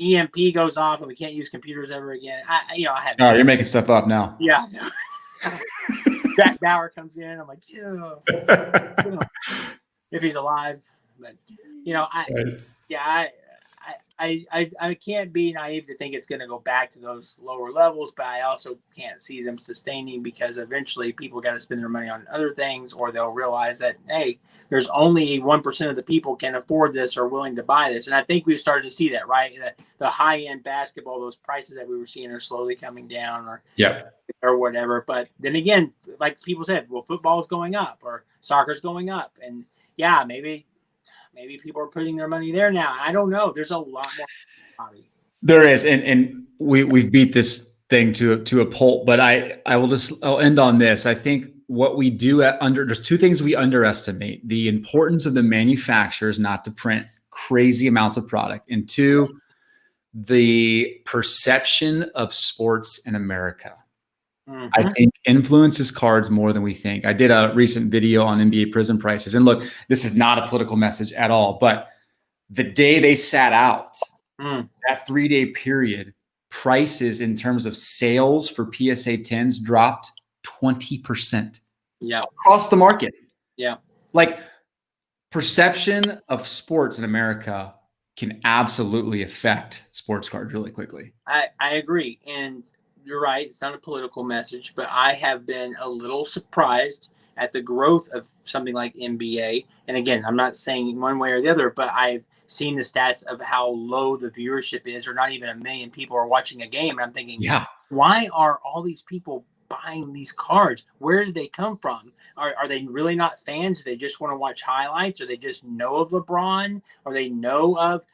EMP goes off and we can't use computers ever again. I have. Oh, you're making stuff up now. Yeah. Jack Bauer comes in. I'm like, yeah, if he's alive, but I can't be naive to think it's going to go back to those lower levels, but I also can't see them sustaining because eventually people got to spend their money on other things, or they'll realize that, hey, there's only 1% of the people can afford this or willing to buy this. And I think we've started to see that, right? The high-end basketball, those prices that we were seeing are slowly coming down or whatever. But then again, like people said, well, football is going up or soccer's going up. And yeah, maybe people are putting their money there now. I don't know. There's a lot more hobby. There is, and we've beat this thing to a pulp, but I'll end on this. I think what we do there's two things we underestimate: the importance of the manufacturers not to print crazy amounts of product, and two, the perception of sports in America. Mm-hmm. I think influences cards more than we think. I did a recent video on NBA Prism prices, and look, this is not a political message at all, but the day they sat out, that 3-day period, prices in terms of sales for PSA 10s dropped 20%. Yeah. Across the market. Yeah. Like, perception of sports in America can absolutely affect sports cards really quickly. I agree. And you're right. It's not a political message, but I have been a little surprised at the growth of something like NBA. And again, I'm not saying one way or the other, but I've seen the stats of how low the viewership is, or not even 1 million people are watching a game. And I'm thinking, why are all these people buying these cards? Where did they come from? Are they really not fans? Do they just want to watch highlights? Or they just know of LeBron? Or they know of,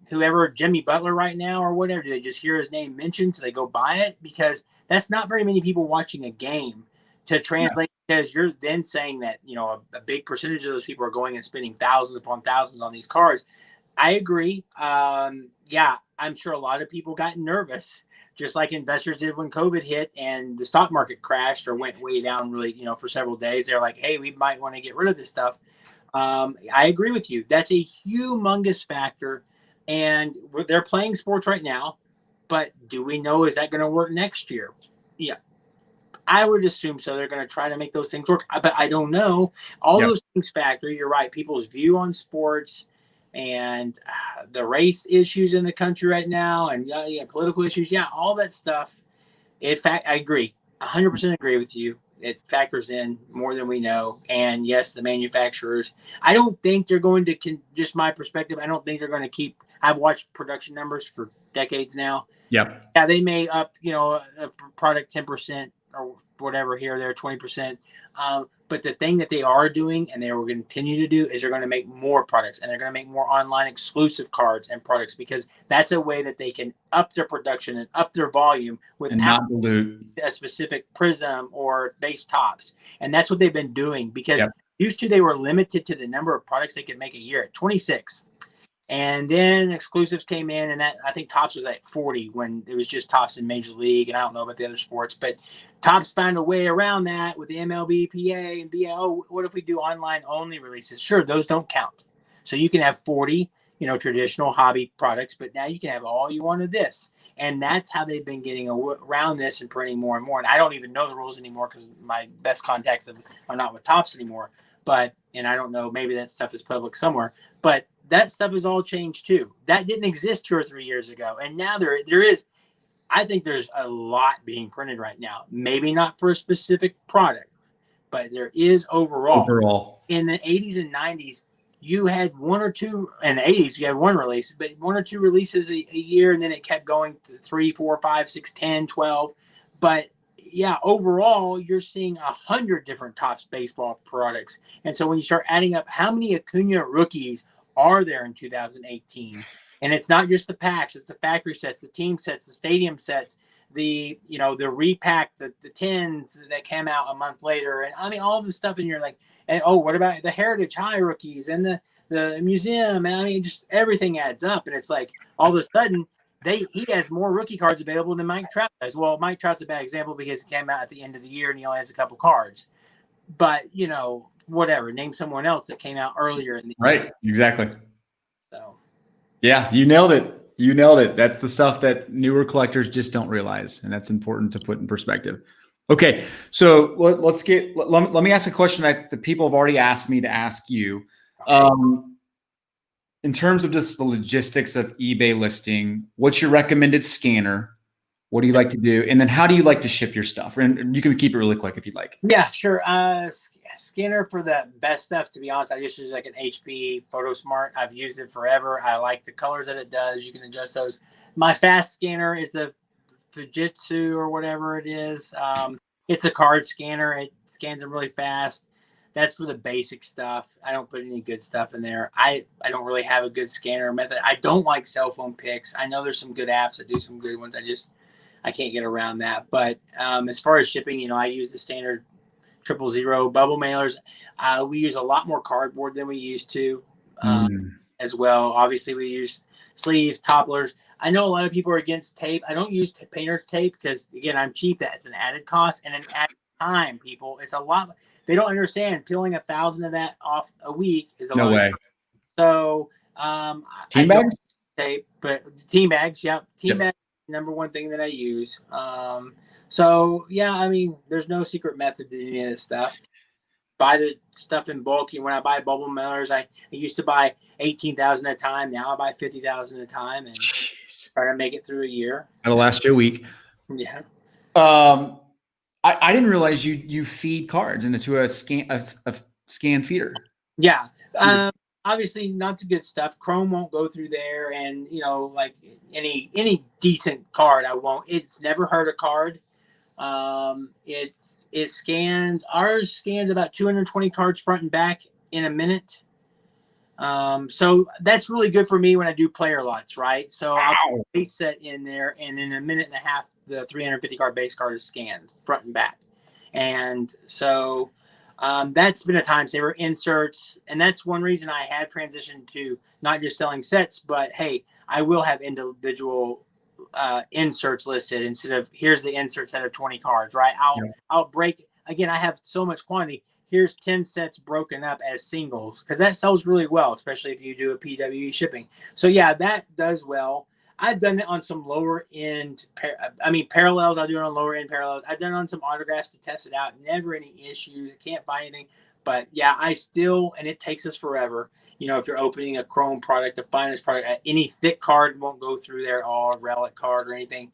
whoever, Jimmy Butler right now or whatever? Do they just hear his name mentioned so they go buy it? Because that's not very many people watching a game to translate, because you're then saying that, a big percentage of those people are going and spending thousands upon thousands on these cards. I agree. I'm sure a lot of people got nervous, just like investors did when COVID hit and the stock market crashed or went way down really, for several days. They're like, hey, we might want to get rid of this stuff. I agree with you. That's a humongous factor. And they're playing sports right now, but do we know, is that going to work next year? Yeah, I would assume so. They're going to try to make those things work, but I don't know. All those things factor. You're right. People's view on sports and the race issues in the country right now, and political issues. Yeah, all that stuff. In fact, I agree. 100% agree with you. It factors in more than we know. And yes, the manufacturers, I don't think they're going to, just my perspective, I don't think they're going to keep, I've watched production numbers for decades now. Yep. Yeah, they may up, a product 10% or whatever here, there, 20%. But the thing that they are doing, and they will continue to do, is they're going to make more products, and they're going to make more online exclusive cards and products, because that's a way that they can up their production and up their volume without not dilute a specific prism or base tops. And that's what they've been doing, because used to, they were limited to the number of products they could make a year at 26. And then exclusives came in, and that, I think Topps was at 40 when it was just Topps in Major League, and I don't know about the other sports, but Topps found a way around that with the MLB, PA, and BA. Oh, what if we do online only releases? Sure, those don't count. So you can have 40, traditional hobby products, but now you can have all you want of this. And that's how they've been getting around this and printing more and more. And I don't even know the rules anymore, because my best contacts are not with Topps anymore. And I don't know, maybe that stuff is public somewhere, but that stuff has all changed too. That didn't exist 2 or 3 years ago. And now there is, I think there's a lot being printed right now. Maybe not for a specific product, but there is overall. In the 80s and 90s, you had one or two, in the 80s, you had one release, but 1 or 2 releases a year. And then it kept going to 3, 4, 5, 6, 10, 12. But yeah, overall, you're seeing 100 different Topps baseball products. And so when you start adding up how many Acuna rookies are there in 2018, and it's not just the packs, it's the factory sets, the team sets, the stadium sets, the repack, the tens that came out a month later, and I mean all the stuff. And you're like, and oh, what about the Heritage High rookies and the museum? And I mean, just everything adds up, and it's like all of a sudden he has more rookie cards available than Mike Trout does. Well, Mike Trout's a bad example because he came out at the end of the year and he only has a couple cards. But whatever. Name someone else that came out earlier in the year. year. Exactly. So yeah, you nailed it. You nailed it. That's the stuff that newer collectors just don't realize, and that's important to put in perspective. Okay, so let me ask a question that the people have already asked me to ask you. In terms of just the logistics of eBay listing, what's your recommended scanner? What do you like to do? And then how do you like to ship your stuff? And you can keep it really quick if you'd like. Yeah, sure. Scanner for the best stuff, to be honest, I just use like an HP PhotoSmart. I've used it forever. I like the colors that it does. You can adjust those. My fast scanner is the Fujitsu or whatever it is. It's a card scanner. It scans them really fast. That's for the basic stuff. I don't put any good stuff in there. I don't really have a good scanner method. I don't like cell phone picks. I know there's some good apps that do some good ones. I can't get around that. But as far as shipping, I use the standard 000 bubble mailers. We use a lot more cardboard than we used to as well. Obviously, we use sleeves, topplers. I know a lot of people are against tape. I don't use painter tape because, again, I'm cheap. That's an added cost and an added time, people. It's a lot. They don't understand peeling 1,000 of that off a week is a lot. No way. So team bags? Tape, but team bags, yeah. Team bags, number one thing that I use. So yeah, I mean, there's no secret method to any of this stuff. Buy the stuff in bulk. When I buy bubble mailers, I used to buy 18,000 at a time. Now I buy 50,000 at a time and try to make it through a year. That'll last you a week. Yeah. I didn't realize you feed cards into a scan feeder. Yeah. Obviously not the good stuff. Chrome won't go through there, and like any decent card, I won't. It's never hurt a card. It scans. Ours scans about 220 cards front and back in a minute. So that's really good for me when I do player lots, right? So I'll put a base set in there, and in a minute and a half, the 350 card base card is scanned front and back. And so that's been a time saver. Inserts, and that's one reason I had transitioned to not just selling sets, but hey, I will have individual inserts listed instead of here's the insert set of 20 cards, right? I'll break, again, I have so much quantity. Here's 10 sets broken up as singles, because that sells really well, especially if you do a PWE shipping. So yeah, that does well. I've done it on some lower end, parallels. I'll do it on lower end parallels. I've done it on some autographs to test it out. Never any issues. I can't find anything. But yeah, and it takes us forever. If you're opening a Chrome product, a finest product, any thick card won't go through there at all, a relic card or anything.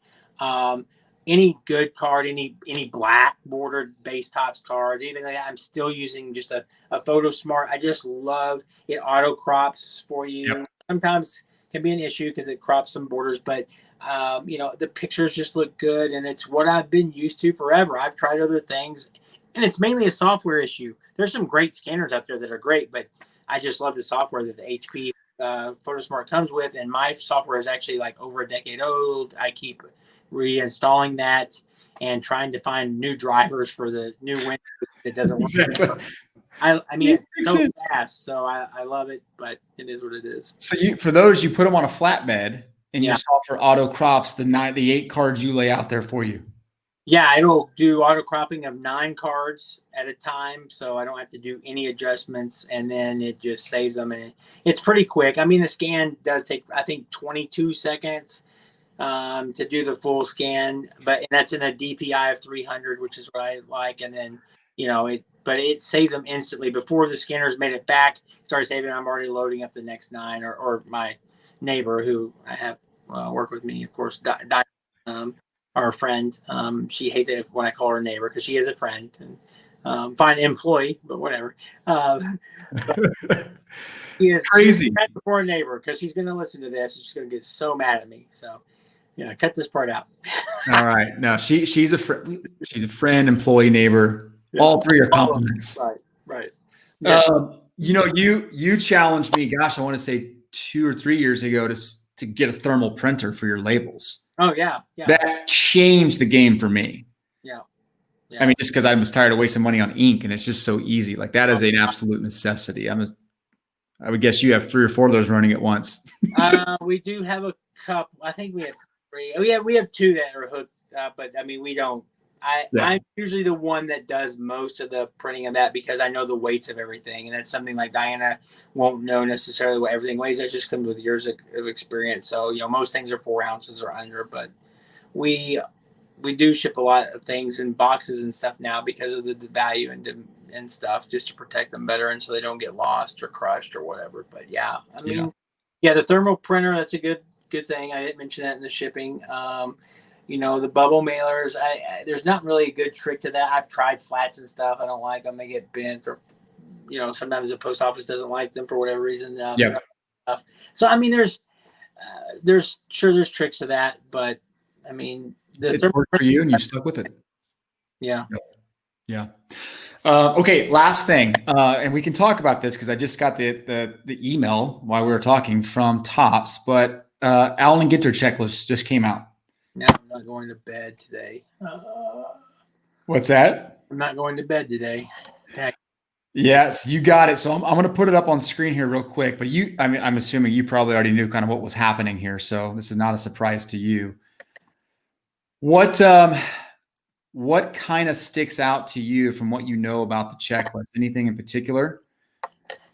Any good card, any black bordered base tops cards, anything like that, I'm still using just a PhotoSmart. I just love it. Auto crops for you. Yep. Sometimes can be an issue because it crops some borders, but the pictures just look good, and it's what I've been used to forever. I've tried other things, and it's mainly a software issue. There's some great scanners out there that are great, but I just love the software that the HP PhotoSmart comes with, and my software is actually like over a decade old. I keep reinstalling that and trying to find new drivers for the new Windows that doesn't work. Exactly. I mean, it's so fast, so I love it, but it is what it is. So for those, you put them on a flatbed, and your software auto crops the 8 cards you lay out there for you. Yeah, it'll do auto cropping of 9 cards at a time, so I don't have to do any adjustments, and then it just saves them. And it's pretty quick. I mean, the scan does take, I think, 22 seconds to do the full scan, and that's in a DPI of 300, which is what I like. And then, but it saves them instantly. Before the scanner's made it back, started saving, I'm already loading up the next 9, or my neighbor who I have work with me, of course, our friend. She hates it when I call her neighbor because she is a friend and fine employee, but whatever. But she is crazy before a neighbor because she's going to listen to this. She's going to get so mad at me. So Yeah, cut this part out. All right. No, she's a friend. She's a friend, employee, neighbor. Yeah. All three are compliments. Right. Right. Yeah. You challenged me. Gosh, I want to say 2 or 3 years ago to get a thermal printer for your labels. Oh yeah. Yeah. That changed the game for me. Yeah. Yeah. I mean, just because I was tired of wasting money on ink, and it's just so easy. Like that is an absolute necessity. I would guess you have 3 or 4 of those running at once. We do have a couple. I think we have 3. We have 2 that are hooked, but I mean, we don't. I'm usually the one that does most of the printing of that because I know the weights of everything, and that's something like Diana won't know necessarily what everything weighs. That just comes with years of experience. So most things are 4 ounces or under, but we do ship a lot of things in boxes and stuff now because of the value and stuff, just to protect them better and so they don't get lost or crushed or whatever. But yeah, I mean, the thermal printer, that's a good thing. I didn't mention that in the shipping. The bubble mailers, there's not really a good trick to that. I've tried flats and stuff. I don't like them. They get bent, or sometimes the post office doesn't like them for whatever reason. So I mean, there's tricks to that, but I mean, it worked for you and you stuck with it. Yeah. Yeah. Okay. Last thing. And we can talk about this because I just got the email while we were talking from Tops, but Allen and Ginter checklist just came out. No, I'm not going to bed today. What's that? I'm not going to bed today. Yes, you got it. So I'm going to put it up on screen here real quick, but I'm assuming you probably already knew kind of what was happening here. So this is not a surprise to you. What kind of sticks out to you from what you know about the checklist? Anything in particular?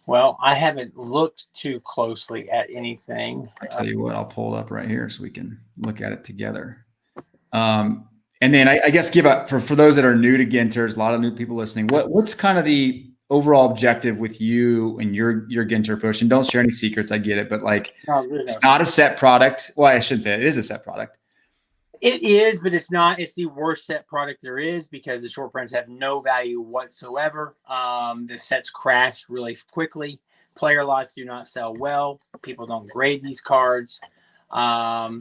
Well, I haven't looked too closely at anything. I tell you what, I'll pull it up right here so we can look at it together. And then I guess give up for those that are new to Ginter, there's a lot of new people listening. What's kind of the overall objective with you and your Ginter push? And don't share any secrets. I get it, but it's not a set product. Well, I shouldn't say it is a set product. It is, but it's not. It's the worst set product there is because the short prints have no value whatsoever. The sets crash really quickly. Player lots do not sell well. People don't grade these cards. So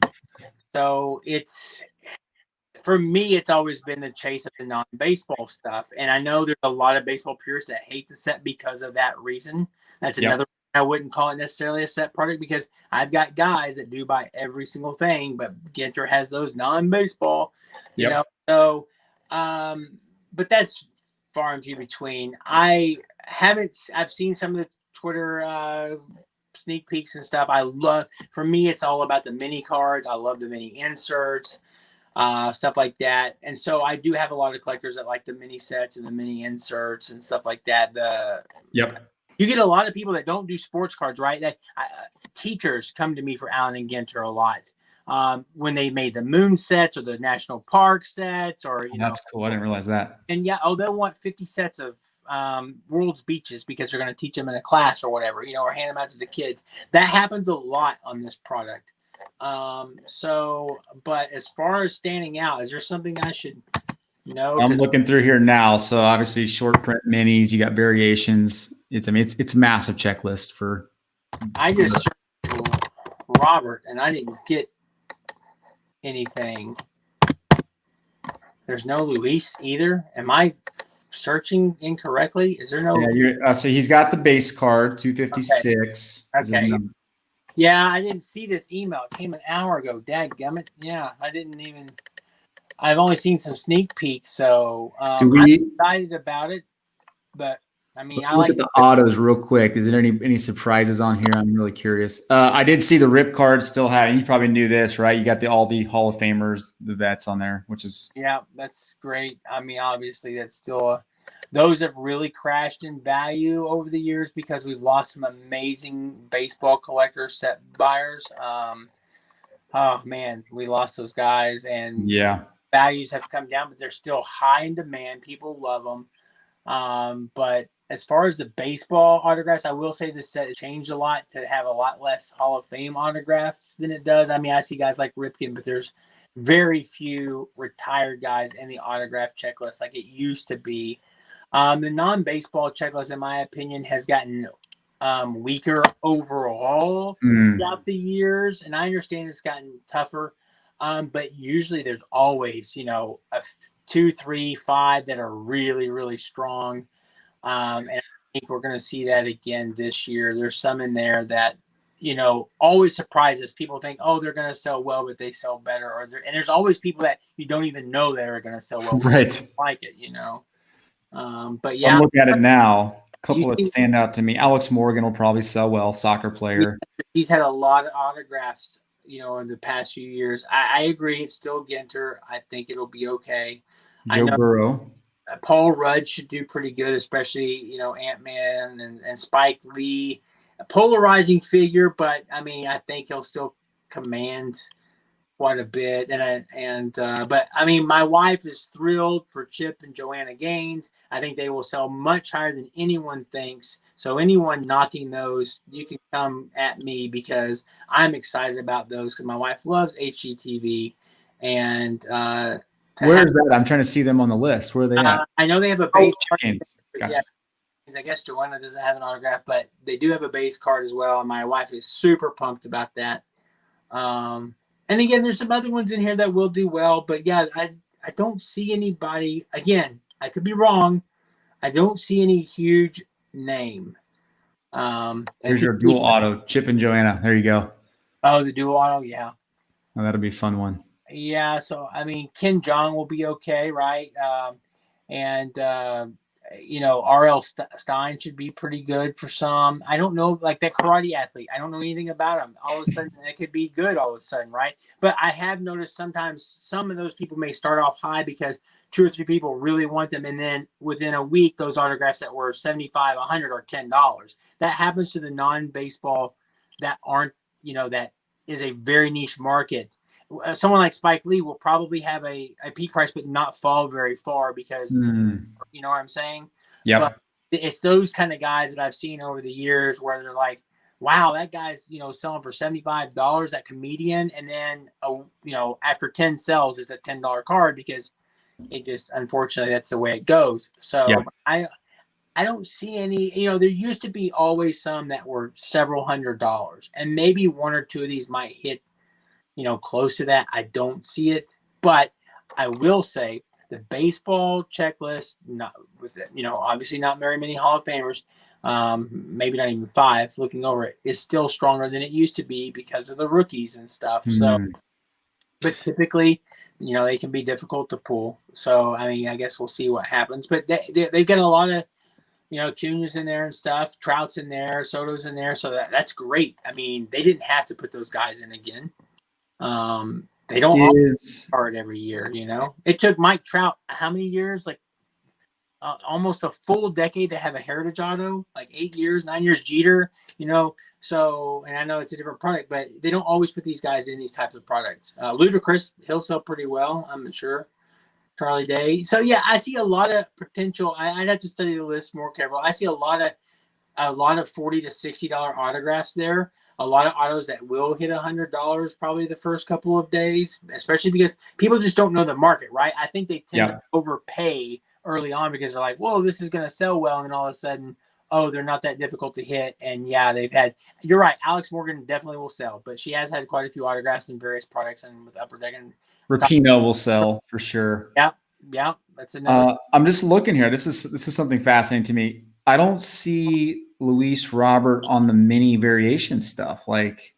for me, it's always been the chase of the non-baseball stuff. And I know there's a lot of baseball purists that hate the set because of that reason. That's another I wouldn't call it necessarily a set product because I've got guys that do buy every single thing, but Ginter has those non-baseball, you know. So, but that's far and few between. I've seen some of the Twitter sneak peeks and stuff. For me, it's all about the mini cards. I love the mini inserts, stuff like that. And so I do have a lot of collectors that like the mini sets and the mini inserts and stuff like that. You get a lot of people that don't do sports cards, right? That teachers come to me for Allen and Ginter a lot when they made the moon sets or the national park sets, or that's cool. I didn't realize that. And they'll want 50 sets of world's beaches because they're going to teach them in a class or whatever, or hand them out to the kids. That happens a lot on this product. But as far as standing out, is there something I should know? I'm looking through here now. So obviously short print minis, you got variations. It's a massive checklist for. I just searched Robert and I didn't get anything. There's no Luis either. Am I searching incorrectly? Is there no? Yeah, so he's got the base card, 256. Okay. Yeah, I didn't see this email. It came an hour ago. Dadgummit. Yeah, I didn't even. I've only seen some sneak peeks, so I'm excited about it. But I mean, let's look at the autos real quick. Is there any surprises on here? I'm really curious. I did see the rip card still had. You probably knew this, right? You got all the Hall of Famers, the vets on there, which is that's great. I mean, obviously, that's still those have really crashed in value over the years because we've lost some amazing baseball collector set buyers. Oh man, we lost those guys, and values have come down, but they're still high in demand. People love them. But as far as the baseball autographs, I will say this set has changed a lot to have a lot less Hall of Fame autographs than it does. I mean, I see guys like Ripken, but there's very few retired guys in the autograph checklist like it used to be. The non-baseball checklist, in my opinion, has gotten weaker overall throughout the years. And I understand it's gotten tougher. But usually there's always, two, three, five that are really, really strong. And I think we're going to see that again this year. There's some in there that, always surprise us. People think, oh, they're going to sell well, but they sell better. And there's always people that you don't even know that are going to sell well. Right. Like it, But So I'm looking at it now. A You couple that think- stand out to me. Alex Morgan will probably sell well, soccer player. he's had a lot of autographs, in the past few years. I agree. It's still Ginter. I think it'll be okay. Joe Burrow. Paul Rudd should do pretty good, especially, Ant-Man and Spike Lee. A polarizing figure, but I think he'll still command quite a bit. But my wife is thrilled for Chip and Joanna Gaines. I think they will sell much higher than anyone thinks. So anyone knocking those, you can come at me because I'm excited about those because my wife loves HGTV. And where is that? I'm trying to see them on the list. Where are they at? I know they have a base card. Gotcha. Yeah, I guess Joanna doesn't have an autograph, but they do have a base card as well. And my wife is super pumped about that. And again, there's some other ones in here that will do well, but yeah, I don't see anybody. Again, I could be wrong. I don't see any huge name. Here's your dual auto, Chip and Joanna. There you go. Oh, the dual auto, yeah. Oh, that'll be a fun one. Yeah, so Ken Jong will be okay, right? R.L. Stein should be pretty good for some. I don't know, like that karate athlete. I don't know anything about him. All of a sudden, it could be good all of a sudden, right? But I have noticed sometimes some of those people may start off high because 2 or 3 people really want them, and then within a week, those autographs that were $75, $100, or $10. That happens to the non-baseball that aren't, that is a very niche market. Someone like Spike Lee will probably have a peak price, but not fall very far because, you know what I'm saying? Yeah. But it's those kind of guys that I've seen over the years where they're like, wow, that guy's, selling for $75, that comedian. And then, after 10 sells, it's a $10 card because it just, unfortunately, that's the way it goes. So I don't see any, there used to be always some that were several $100s, and maybe 1 or 2 of these might hit, close to that. I don't see it, but I will say the baseball checklist, not with it, obviously not very many Hall of Famers, maybe not even 5 looking over it, is still stronger than it used to be because of the rookies and stuff. So, but typically, they can be difficult to pull. So, I guess we'll see what happens, but they get a lot of, Cuna's in there and stuff, Trout's in there, Soto's in there. So that's great. They didn't have to put those guys in again. They don't start every year, It took Mike Trout how many years? Like almost a full decade to have a heritage auto, like 8 years, 9 years. Jeter, So, and I know it's a different product, but they don't always put these guys in these types of products. Ludacris, he'll sell pretty well, I'm sure. Charlie Day. So yeah, I see a lot of potential. I'd have to study the list more careful. I see a lot of $40 to $60 autographs there. A lot of autos that will hit $100 probably the first couple of days, especially because people just don't know the market, right? I think they tend to overpay early on because they're like, whoa, this is going to sell well. And then all of a sudden, oh, they're not that difficult to hit. And yeah, you're right. Alex Morgan definitely will sell, but she has had quite a few autographs in various products and with Upper Deck. And Rapino will sell for sure. Yeah. That's another. I'm just looking here. This is something fascinating to me. I don't see Luis Robert on the mini variation stuff like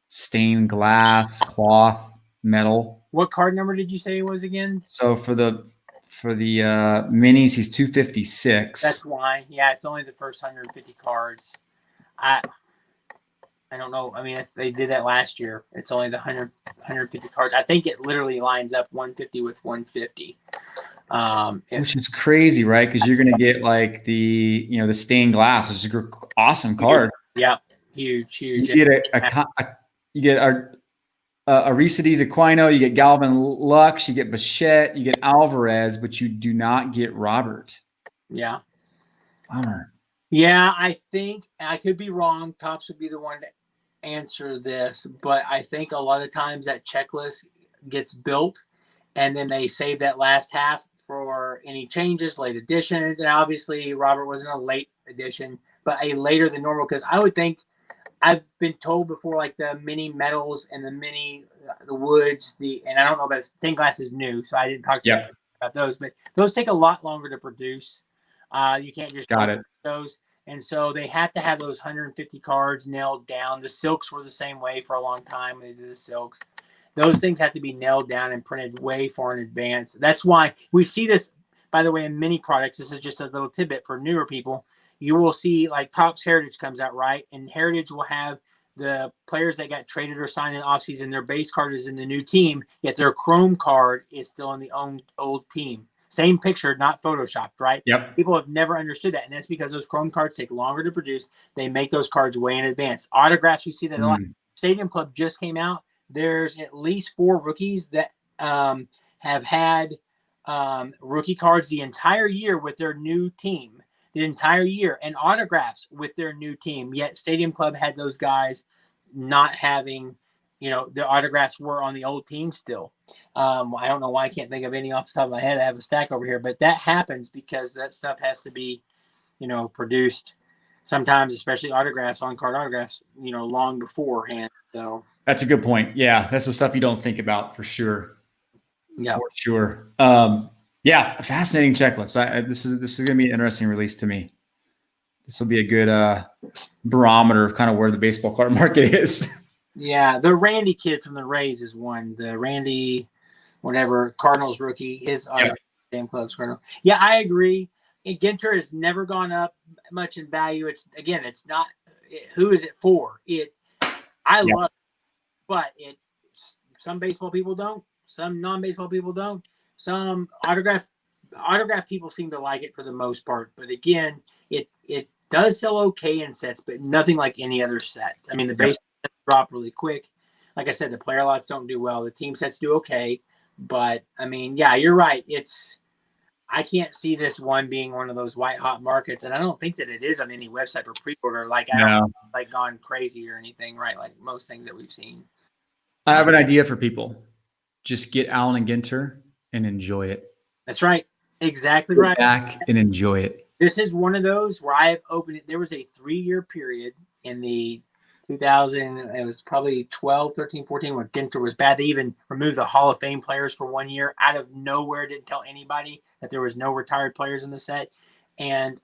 stained glass, cloth, metal. What card number did you say it was again? So for the minis, he's 256. That's why. Yeah, it's only the first 150 cards. I don't know. They did that last year. It's only the 150 cards. I think it literally lines up 150 with 150. Which is crazy, right? Because you're going to get like the stained glass, which is an awesome card. Yeah, huge. You get Aristides Aquino, you get Galvin Lux, you get Bichette, you get Alvarez, but you do not get Robert. Yeah. Bummer. Yeah, I think I could be wrong. Tops would be the one to answer this, but I think a lot of times that checklist gets built, and then they save that last half for any changes, late additions. And obviously Robert wasn't a late addition, but a later than normal, because I would think I've been told before, like the mini metals and the woods, and I don't know about stained glass is new, so I didn't talk to you about those, but those take a lot longer to produce. You can't just Got it. those, and so they have to have those 150 cards nailed down. The silks were the same way for a long time. They did the silks. Those things have to be nailed down and printed way far in advance. That's why we see this, by the way, in many products. This is just a little tidbit for newer people. You will see like Topps Heritage comes out, right? And Heritage will have the players that got traded or signed in the offseason, their base card is in the new team, yet their Chrome card is still in the old team. Same picture, not photoshopped, right? Yep. People have never understood that. And that's because those Chrome cards take longer to produce. They make those cards way in advance. Autographs, we see that a lot. Stadium Club just came out. There's at least 4 rookies that have had rookie cards the entire year with their new team. The entire year, and autographs with their new team. Yet Stadium Club had those guys not having, the autographs were on the old team still. I don't know why I can't think of any off the top of my head. I have a stack over here, but that happens because that stuff has to be, produced sometimes, especially autographs, on-card autographs, long beforehand. So that's a good point. Yeah, that's the stuff you don't think about for sure. Yeah, for sure. Yeah, a fascinating checklist. This is going to be an interesting release to me. This will be a good barometer of kind of where the baseball card market is. Yeah, the Randy kid from the Rays is one. The Randy, whatever, Cardinals rookie, his damn Club's Cardinal. Yeah, I agree. Ginter has never gone up much in value. It's not. Who is it for? I love it, but some baseball people don't. Some non-baseball people don't. Some autograph people seem to like it for the most part. But again, it does sell okay in sets, but nothing like any other sets. I mean, the base sets drop really quick. Like I said, the player lots don't do well. The team sets do okay. But, I mean, yeah, you're right. I can't see this one being one of those white-hot markets, and I don't think that it is on any website for pre-order. Like, I don't like gone crazy or anything, right? Like most things that we've seen. I have an idea for people. Just get Allen and Ginter and enjoy it. That's right. Exactly right. Back and enjoy it. This is one of those where I have opened it. There was a 3-year period in the 2000, it was probably 12, 13, 14, when Ginter was bad. They even removed the Hall of Fame players for 1 year out of nowhere. Didn't tell anybody that there was no retired players in the set. And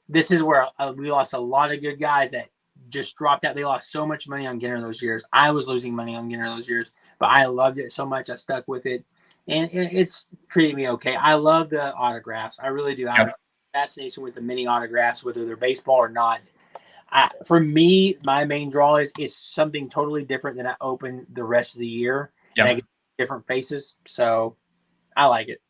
this is where we lost a lot of good guys that just dropped out. They lost so much money on Ginter those years. I was losing money on Ginter those years, but I loved it so much. I stuck with it. And it's treating me okay. I love the autographs. I really do. I have a fascination with the mini autographs, whether they're baseball or not. For me, my main draw is something totally different than I open the rest of the year. And I get different faces. So I like it.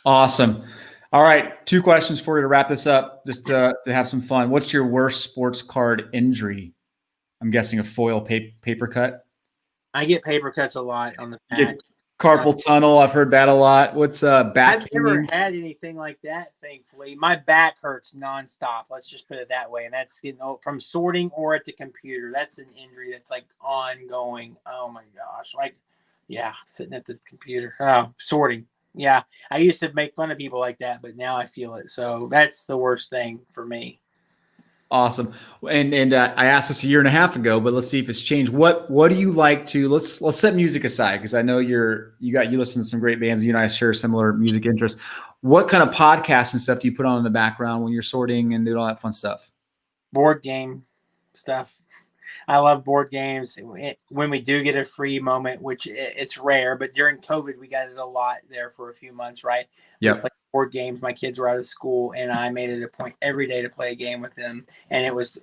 Awesome. All right. 2 questions for you to wrap this up, just to have some fun. What's your worst sports card injury? I'm guessing a foil paper cut. I get paper cuts a lot on the back. Carpal tunnel. I've heard that a lot. What's back? I've never had anything like that, thankfully. My back hurts nonstop. Let's just put it that way. And that's getting from sorting or at the computer. That's an injury that's like ongoing. Oh my gosh. Like, yeah, sitting at the computer. Sorting. Yeah. I used to make fun of people like that, but now I feel it. So that's the worst thing for me. Awesome. And I asked this a year and a half ago, but let's see if it's changed. What do you like to, let's set music aside, because I know you listen to some great bands. You and I share similar music interests. What kind of podcasts and stuff do you put on in the background when you're sorting and doing all that fun stuff? Board game stuff. I love board games. When we do get a free moment, which it's rare, but during COVID, we got it a lot there for a few months, right? Yeah. Board games. My kids were out of school, and I made it a point every day to play a game with them, and it was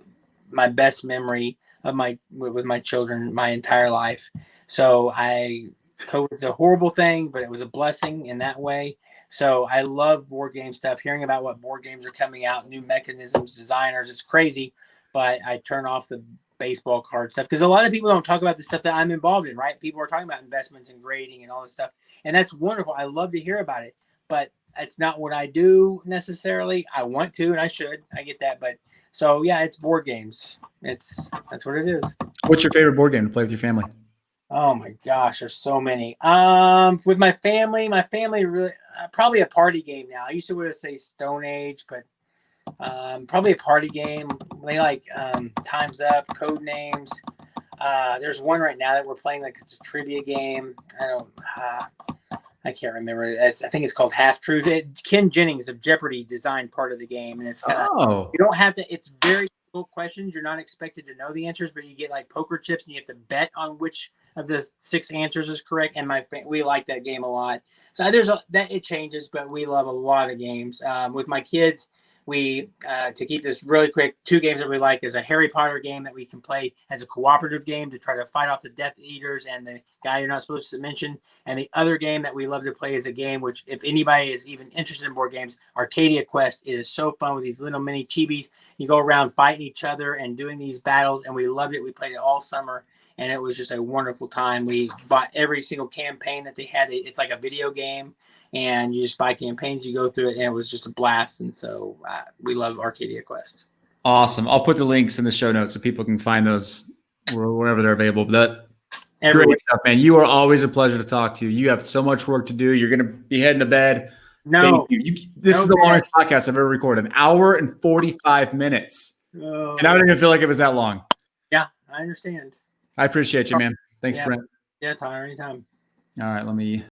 my best memory of with my children my entire life. So COVID's a horrible thing, but it was a blessing in that way. So I love board game stuff. Hearing about what board games are coming out, new mechanisms, designers, it's crazy. But I turn off the baseball card stuff because a lot of people don't talk about the stuff that I'm involved in, right? People are talking about investments and grading and all this stuff, and that's wonderful. I love to hear about it, but it's not what I do necessarily. I want to, and I should. I get that, but so yeah, it's board games. That's what it is. What's your favorite board game to play with your family? Oh my gosh, there's so many. With my family really probably a party game now. I used to want to say Stone Age, but Probably a party game. They like Time's Up, Code Names. There's one right now that we're playing, like it's a trivia game. I can't remember. I think it's called Half Truth. Ken Jennings of Jeopardy designed part of the game, and it's kind of you don't have to. It's very difficult questions. You're not expected to know the answers, but you get like poker chips, and you have to bet on which of the 6 answers is correct. And we like that game a lot. So it changes, but we love a lot of games. With my kids, we to keep this really quick, 2 games that we like is a Harry Potter game that we can play as a cooperative game to try to fight off the Death Eaters and the guy you're not supposed to mention. And the other game that we love to play is a game which, if anybody is even interested in board games, Arcadia Quest. It is so fun with these little mini chibis. You go around fighting each other and doing these battles, and we loved it. We played it all summer, and it was just a wonderful time. We bought every single campaign that they had. It's like a video game, and you just buy campaigns, you go through it, and it was just a blast. And so we love Arcadia Quest. Awesome. I'll put the links in the show notes so people can find those wherever they're available. But great stuff, man. You are always a pleasure to talk to. You have so much work to do. You're going to be heading to bed. No. This is the longest podcast I've ever recorded, 1 hour and 45 minutes. And I don't even feel like it was that long. Yeah, I understand. I appreciate you, man. Thanks, Brent. Yeah, Tyler, anytime. All right, let me